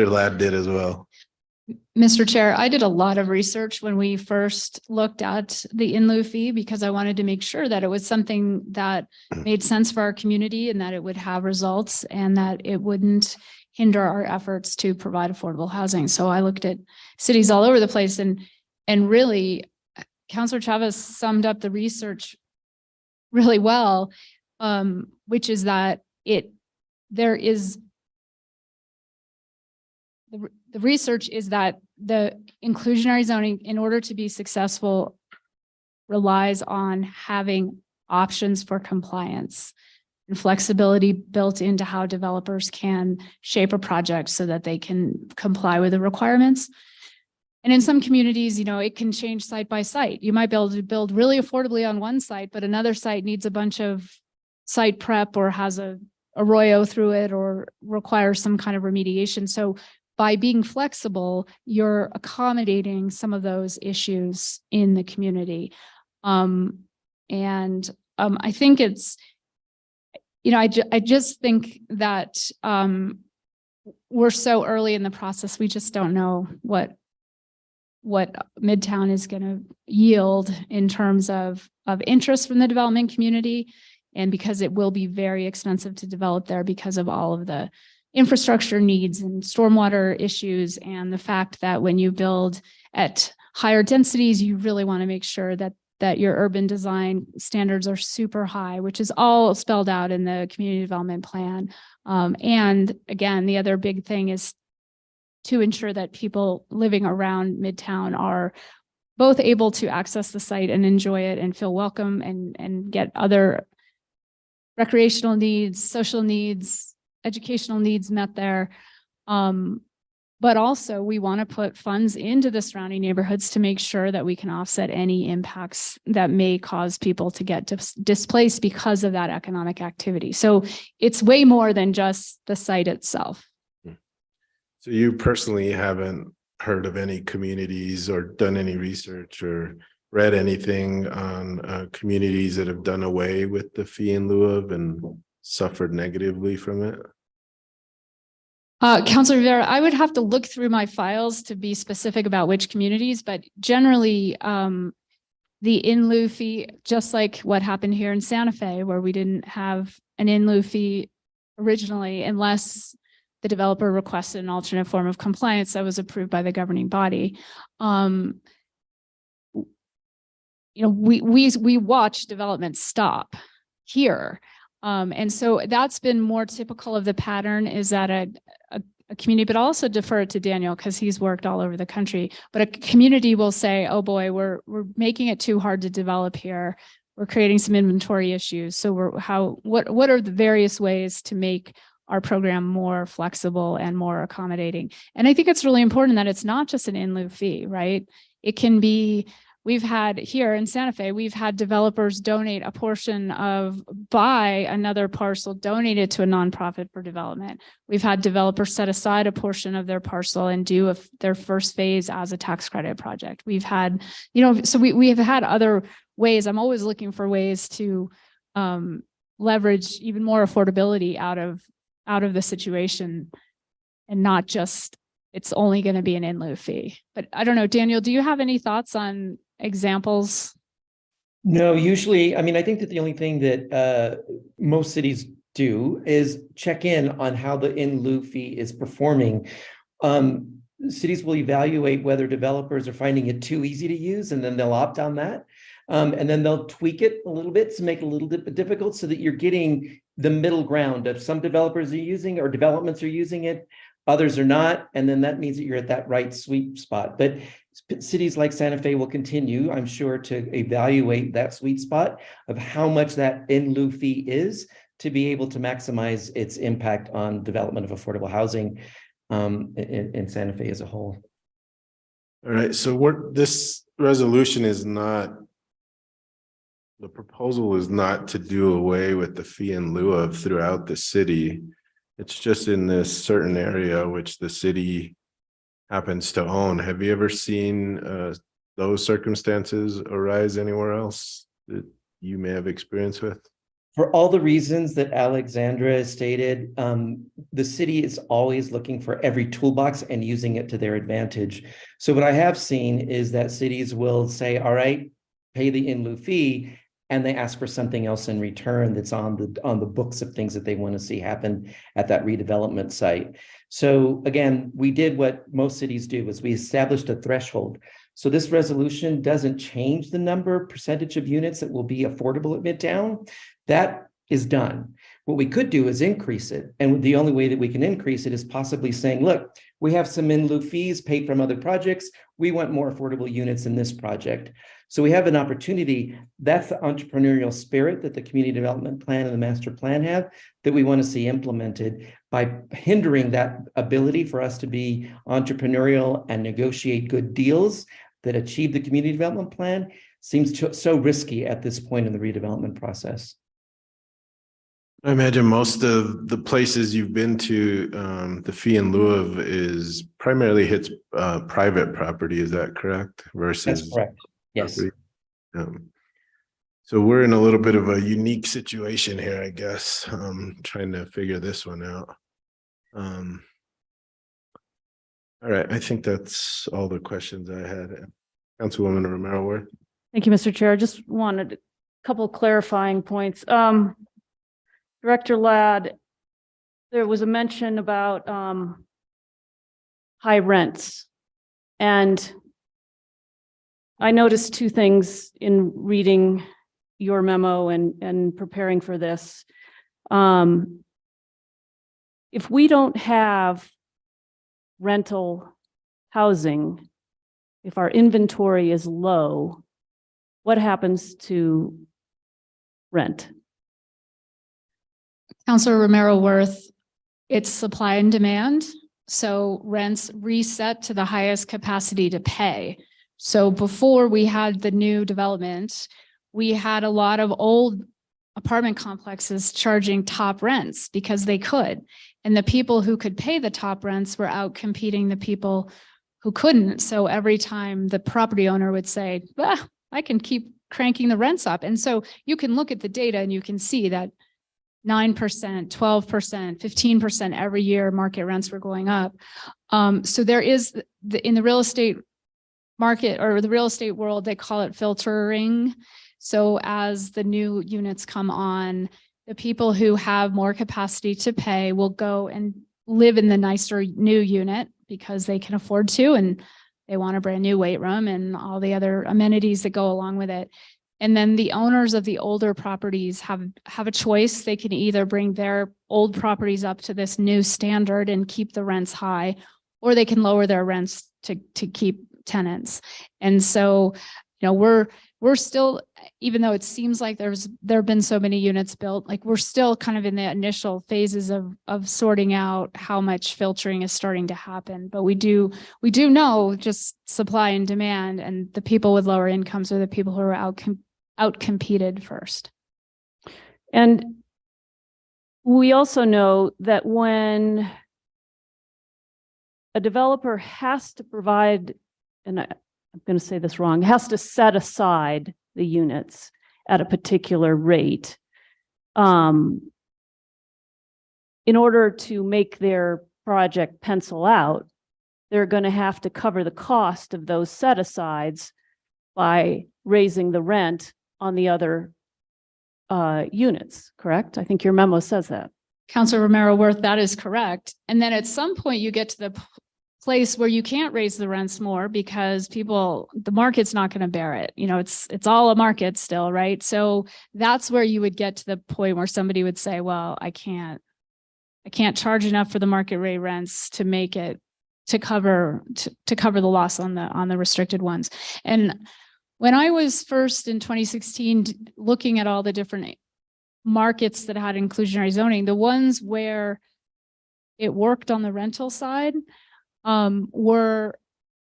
Ladd did as well. Mr. Chair, I did a lot of research when we first looked at the in lieu fee, because I wanted to make sure that it was something that made sense for our community and that it would have results and that it wouldn't hinder our efforts to provide affordable housing. So I looked at cities all over the place, and really Councilor Chavez summed up the research really well, which is that the research is that the inclusionary zoning, in order to be successful, relies on having options for compliance and flexibility built into how developers can shape a project so that they can comply with the requirements. And in some communities, you know, it can change site by site. You might be able to build really affordably on one site, but another site needs a bunch of site prep or has a arroyo through it or requires some kind of remediation. So by being flexible, you're accommodating some of those issues in the community. I think it's, you know, I just think that we're so early in the process, we just don't know what what Midtown is going to yield in terms of interest from the development community. And because it will be very expensive to develop there because of all of the infrastructure needs and stormwater issues, and the fact that when you build at higher densities, you really want to make sure that your urban design standards are super high, which is all spelled out in the community development plan. And again, the other big thing is to ensure that people living around Midtown are both able to access the site and enjoy it and feel welcome and get other recreational needs, social needs, educational needs met there. But also we want to put funds into the surrounding neighborhoods to make sure that we can offset any impacts that may cause people to get displaced because of that economic activity. So it's way more than just the site itself. So you personally haven't heard of any communities or done any research or read anything on communities that have done away with the fee in lieu of and suffered negatively from it? Councilor Rivera, I would have to look through my files to be specific about which communities, but generally the in lieu fee, just like what happened here in Santa Fe, where we didn't have an in lieu fee originally, unless the developer requested an alternate form of compliance that was approved by the governing body. We watch development stop here. And so that's been more typical of the pattern, is that a community, but I'll also defer it to Daniel because he's worked all over the country, but a community will say, oh boy, we're making it too hard to develop here. We're creating some inventory issues. So what are the various ways to make our program more flexible and more accommodating? And I think it's really important that it's not just an in lieu fee, right? It can be, we've had here in Santa Fe, we've had developers donate a portion of, buy another parcel, donate it to a nonprofit for development. We've had developers set aside a portion of their parcel and do their first phase as a tax credit project. We've had, so we have had other ways. I'm always looking for ways to leverage even more affordability out of the situation, and not just it's only going to be an in lieu fee. But I don't know, Daniel, do you have any thoughts on examples? No, usually, I mean, I think that the only thing that most cities do is check in on how the in lieu fee is performing. Cities will evaluate whether developers are finding it too easy to use, and then they'll opt on that. And then they'll tweak it a little bit to make it a little bit difficult, so that you're getting the middle ground of some developers are using, or developments are using it, others are not. And then that means that you're at that right sweet spot. But cities like Santa Fe will continue, I'm sure, to evaluate that sweet spot of how much that in lieu fee is, to be able to maximize its impact on development of affordable housing in Santa Fe as a whole. All right, so this resolution is not, the proposal is not to do away with the fee in lieu of throughout the city. It's just in this certain area which the city happens to own. Have you ever seen those circumstances arise anywhere else that you may have experience with? For all the reasons that Alexandra stated, the city is always looking for every toolbox and using it to their advantage. So what I have seen is that cities will say, all right, pay the in lieu fee, and they ask for something else in return that's on the books of things that they want to see happen at that redevelopment site. So again, we did what most cities do, is we established a threshold. So this resolution doesn't change the percentage of units that will be affordable at Midtown. That is done. What we could do is increase it. And the only way that we can increase it is possibly saying, look, we have some in lieu fees paid from other projects. We want more affordable units in this project. So we have an opportunity. That's the entrepreneurial spirit that the community development plan and the master plan have, that we want to see implemented. By hindering that ability for us to be entrepreneurial and negotiate good deals that achieve the community development plan seems so risky at this point in the redevelopment process. I imagine most of the places you've been to, the fee in lieu of is primarily hits private property. Is that correct? Versus that's correct. Yes. So we're in a little bit of a unique situation here, I guess. Trying to figure this one out. All right, I think that's all the questions I had. Councilwoman Romero Worth. Thank you, Mr. Chair. I just wanted a couple clarifying points. Director Ladd, there was a mention about high rents. And I noticed two things in reading your memo and preparing for this. If we don't have rental housing, if our inventory is low, what happens to rent? Councilor Romero Worth, it's supply and demand. So rents reset to the highest capacity to pay. So before we had the new development, we had a lot of old apartment complexes charging top rents because they could. And the people who could pay the top rents were out competing the people who couldn't. So every time the property owner would say, "Ah, I can keep cranking the rents up." And so you can look at the data and you can see that 9%, 12%, 15% every year market rents were going up. So there is in the real estate market or the real estate world, they call it filtering. So as the new units come on, the people who have more capacity to pay will go and live in the nicer new unit because they can afford to, and they want a brand new weight room and all the other amenities that go along with it. And then the owners of the older properties have a choice. They can either bring their old properties up to this new standard and keep the rents high, or they can lower their rents to keep tenants. And so, you know, we're still, even though it seems like there have been so many units built, like we're still kind of in the initial phases of sorting out how much filtering is starting to happen. But we do know just supply and demand, and the people with lower incomes are the people who are out-competed first. And we also know that when a developer has to provide, and I'm going to say this wrong, has to set aside the units at a particular rate in order to make their project pencil out, they're going to have to cover the cost of those set-asides by raising the rent on the other units, correct? I think your memo says that. Councilor Romero Worth, that is correct. And then at some point you get to the place where you can't raise the rents more because the market's not going to bear it. You know, it's all a market still, right? So that's where you would get to the point where somebody would say, well, I can't charge enough for the market rate rents to make it to cover the loss on the restricted ones. And when I was first in 2016 looking at all the different markets that had inclusionary zoning, the ones where it worked on the rental side were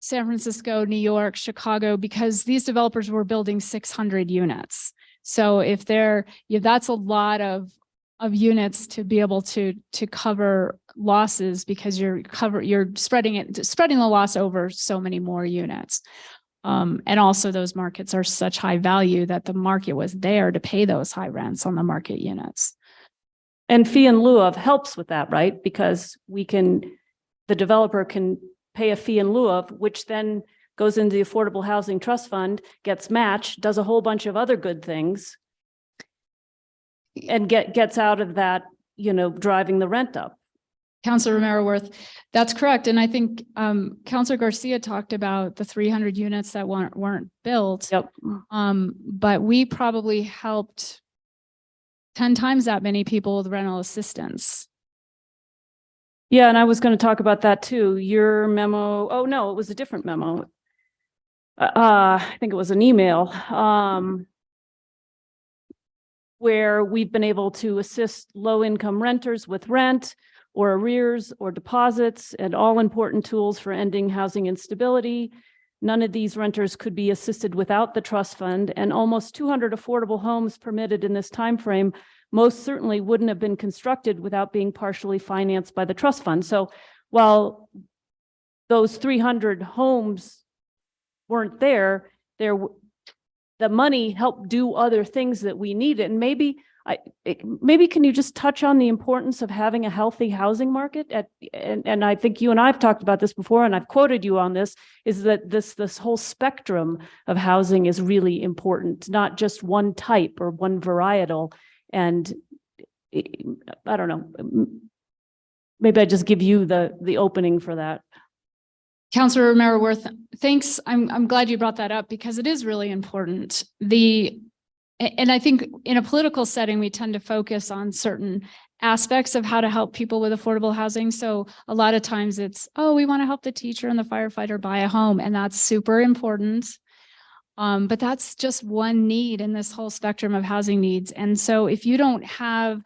San Francisco, New York, Chicago, because these developers were building 600 units. So that's a lot of units to be able to cover losses because you're spreading the loss over so many more units. And also those markets are such high value that the market was there to pay those high rents on the market units. And fee in lieu of helps with that, right? Because the developer can pay a fee in lieu of, which then goes into the Affordable Housing Trust Fund, gets matched, does a whole bunch of other good things, and gets out of that, driving the rent up. Councilor Romero Worth, that's correct. And I think Councilor Garcia talked about the 300 units that weren't built. Yep. But we probably helped 10 times that many people with rental assistance. Yeah, and I was going to talk about that too. Your memo, oh no, it was a different memo. I think it was an email where we've been able to assist low-income renters with rent or arrears or deposits and all important tools for ending housing instability. None of these renters could be assisted without the trust fund, and almost 200 affordable homes permitted in this timeframe most certainly wouldn't have been constructed without being partially financed by the trust fund. So while those 300 homes weren't there the money help do other things that we need. And maybe maybe can you just touch on the importance of having a healthy housing market and I think you and I've talked about this before, and I've quoted you on this, is that this whole spectrum of housing is really important, not just one type or one varietal. And I don't know, maybe I just give you the opening for that. Councilor Romero Worth, thanks. I'm glad you brought that up because it is really important. And I think in a political setting, we tend to focus on certain aspects of how to help people with affordable housing. So a lot of times it's, oh, we want to help the teacher and the firefighter buy a home, and that's super important. But that's just one need in this whole spectrum of housing needs. And so if you don't have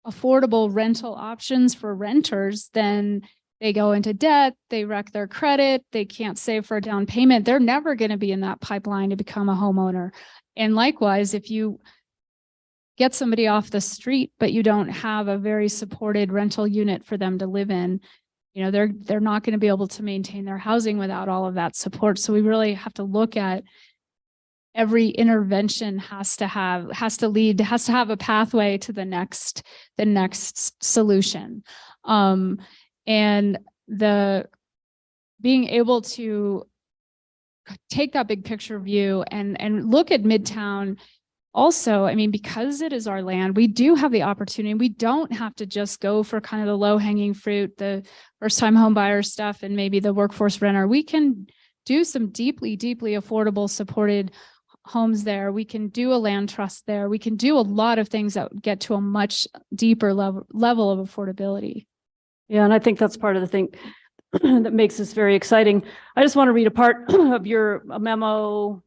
affordable rental options for renters, then they go into debt, they wreck their credit, they can't save for a down payment. They're never going to be in that pipeline to become a homeowner. And likewise, if you get somebody off the street, but you don't have a very supported rental unit for them to live in, you know, they're not going to be able to maintain their housing without all of that support. So we really have to look at every intervention has to have a pathway to the next solution. And being able to take that big picture view and look at Midtown also, I mean, because it is our land, we do have the opportunity. We don't have to just go for kind of the low hanging fruit, the first time home buyer stuff, and maybe the workforce renter. We can do some deeply, deeply affordable supported homes there. We can do a land trust there. We can do a lot of things that get to a much deeper level of affordability. Yeah, and I think that's part of the thing that makes this very exciting. I just want to read a part of your memo.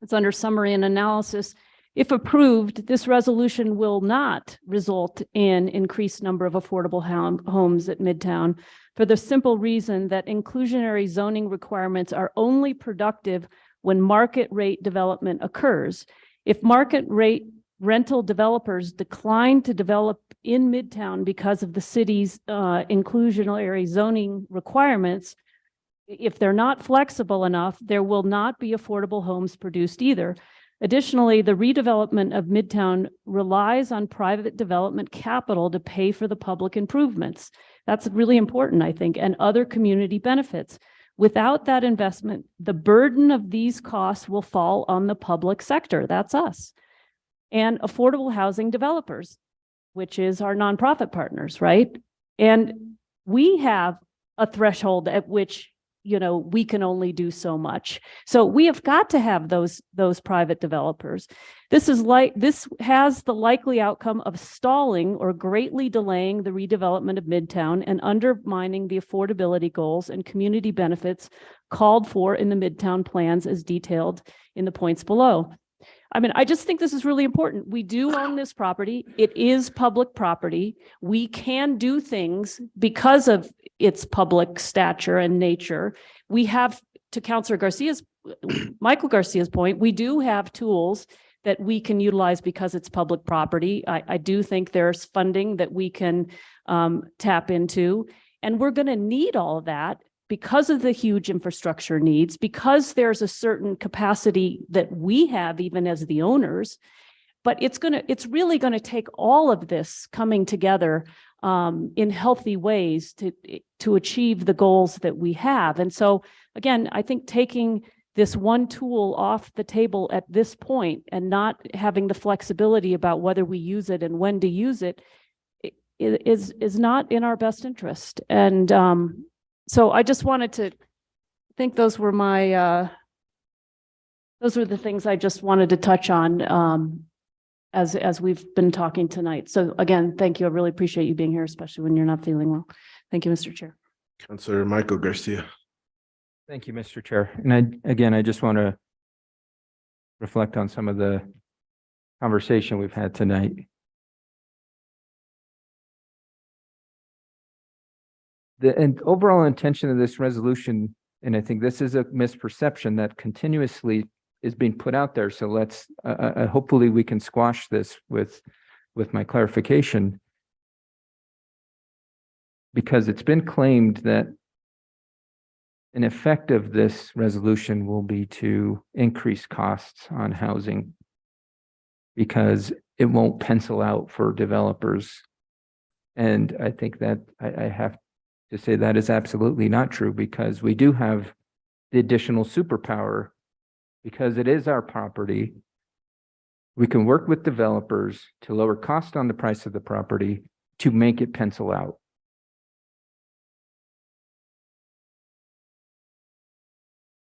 It's under summary and analysis. If approved, this resolution will not result in increased number of affordable homes at Midtown for the simple reason that inclusionary zoning requirements are only productive when market rate development occurs. If market rate rental developers decline to develop in Midtown because of the city's inclusionary zoning requirements, if they're not flexible enough, there will not be affordable homes produced either. Additionally, the redevelopment of Midtown relies on private development capital to pay for the public improvements. That's really important, I think, and other community benefits. Without that investment, the burden of these costs will fall on the public sector. That's us. And affordable housing developers, which is our nonprofit partners, right? And we have a threshold at which, you know, we can only do so much. So we have got to have those private developers. This has the likely outcome of stalling or greatly delaying the redevelopment of Midtown and undermining the affordability goals and community benefits called for in the Midtown plans as detailed in the points below. I mean, I just think this is really important. We do own this property. It is public property. We can do things because of its public stature and nature. We have, to Michael Garcia's point, we do have tools that we can utilize because it's public property. I do think there's funding that we can tap into, and we're going to need all of that because of the huge infrastructure needs, because there's a certain capacity that we have even as the owners. But it's really going to take all of this coming together in healthy ways to achieve the goals that we have. And so, again, I think taking this one tool off the table at this point and not having the flexibility about whether we use it and when to use it is not in our best interest. And so I just wanted to think those were the things I just wanted to touch on as we've been talking tonight. So again, thank you. I really appreciate you being here, especially when you're not feeling well. Thank you, Mr. Chair. Councilor Michael Garcia. Thank you, Mr. Chair. And I just want to reflect on some of the conversation we've had tonight. The overall intention of this resolution, and I think this is a misperception that continuously is being put out there. So let's hopefully we can squash this with my clarification, because it's been claimed that an effect of this resolution will be to increase costs on housing because it won't pencil out for developers. And I think that I have to say that is absolutely not true because we do have the additional superpower because it is our property. We can work with developers to lower cost on the price of the property to make it pencil out.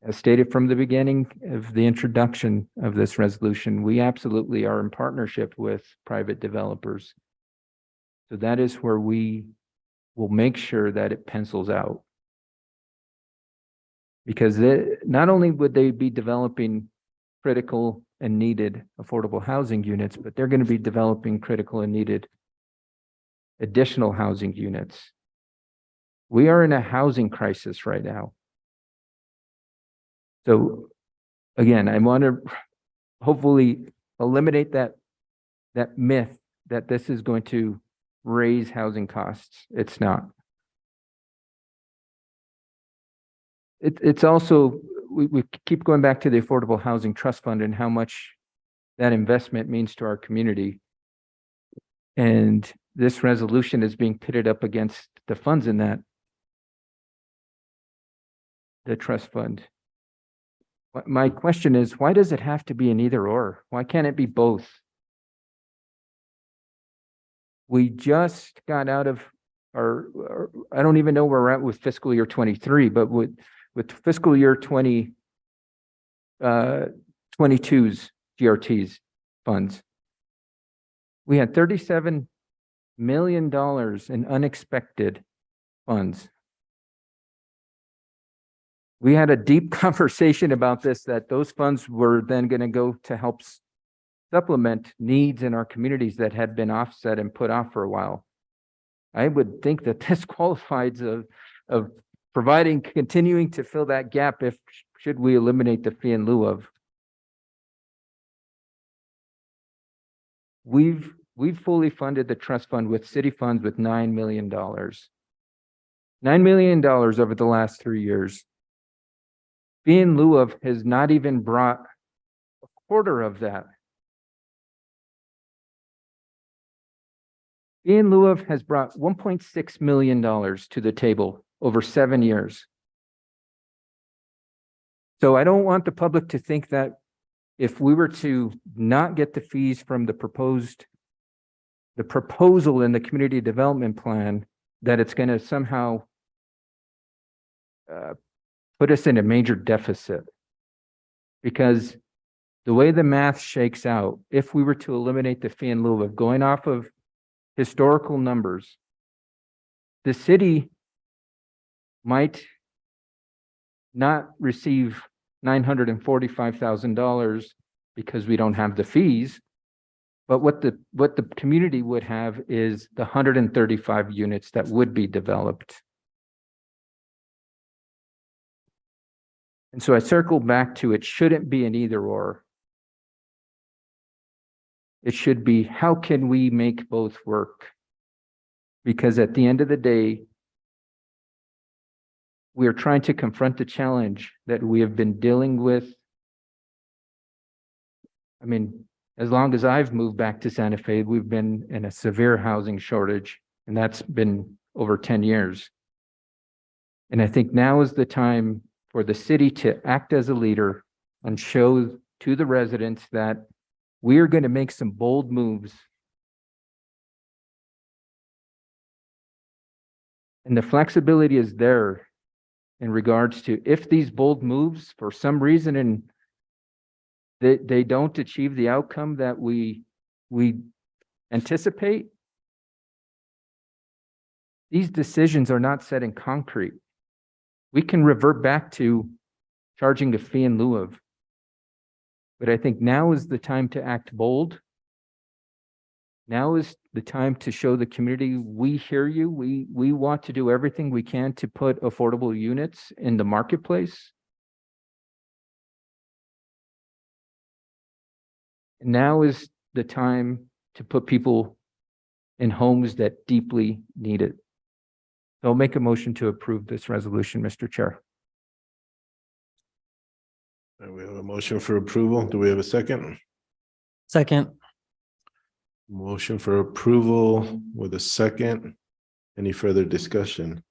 As stated from the beginning of the introduction of this resolution, we absolutely are in partnership with private developers. So that is where we will make sure that it pencils out. Because not only would they be developing critical and needed affordable housing units, but they're going to be developing critical and needed additional housing units. We are in a housing crisis right now. So again, I want to hopefully eliminate that myth that this is going to raise housing costs. It's not. It's also, we keep going back to the Affordable Housing Trust Fund and how much that investment means to our community. And this resolution is being pitted up against the funds in the trust fund. My question is, why does it have to be an either or? Why can't it be both? We just got out of I don't even know where we're at with fiscal year 23, but with fiscal year 22's GRT's funds, we had $37 million in unexpected funds. We had a deep conversation about this, that those funds were then going to go to help supplement needs in our communities that had been offset and put off for a while. I would think that this qualifies of providing, continuing to fill that gap should we eliminate the fee in lieu of. We've fully funded the trust fund with city funds with $9 million. $9 million over the last 3 years. Fee in lieu of has not even brought a quarter of that. Fee in lieu of has brought $1.6 million to the table over 7 years. So I don't want the public to think that if we were to not get the fees from the proposal in the community development plan, that it's going to somehow put us in a major deficit. Because the way the math shakes out, if we were to eliminate the fee in lieu of going off of historical numbers, the city might not receive $945,000 because we don't have the fees, but what the community would have is the 135 units that would be developed. And so I circle back to, it shouldn't be an either or. It should be, how can we make both work? Because at the end of the day, we are trying to confront the challenge that we have been dealing with. I mean, as long as I've moved back to Santa Fe, we've been in a severe housing shortage, and that's been over 10 years. And I think now is the time for the city to act as a leader and show to the residents that we are going to make some bold moves. And the flexibility is there in regards to, if these bold moves for some reason and they don't achieve the outcome that we anticipate, these decisions are not set in concrete. We can revert back to charging a fee in lieu of. But I think now is the time to act bold. Now is the time to show the community, we hear you. We want to do everything we can to put affordable units in the marketplace. Now is the time to put people in homes that deeply need it. So I'll make a motion to approve this resolution, Mr. Chair. We have a motion for approval. Do we have a second? Second. Motion for approval with a second. Any further discussion?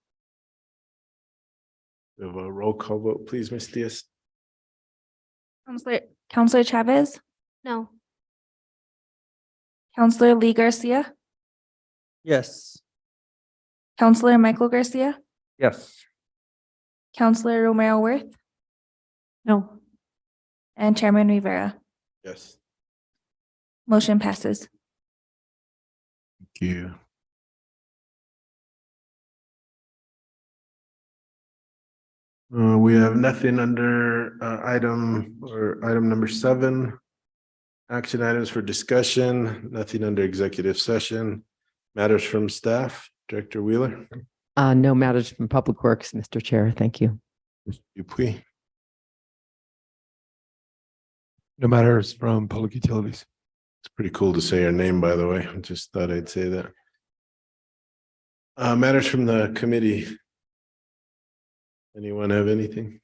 We have a roll call vote, please, Ms. Diaz. Counselor Chavez, No. Counselor Lee Garcia, Yes. Counselor Michael Garcia, Yes. Counselor Romero Worth, No. and Chairman Rivera. Yes. Motion passes. Thank you. We have nothing under item number 7. Action items for discussion, nothing under executive session. Matters from staff, Director Wheeler. No matters from Public Works, Mr. Chair. Thank you. Mr. Dupuy. No matters from Public Utilities. It's pretty cool to say your name, by the way. I just thought I'd say that. Matters from the committee. Anyone have anything?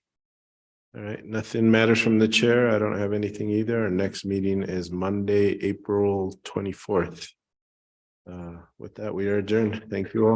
All right, nothing matters from the chair. I don't have anything either. Our next meeting is Monday, April 24th. With that, we are adjourned. Thank you all.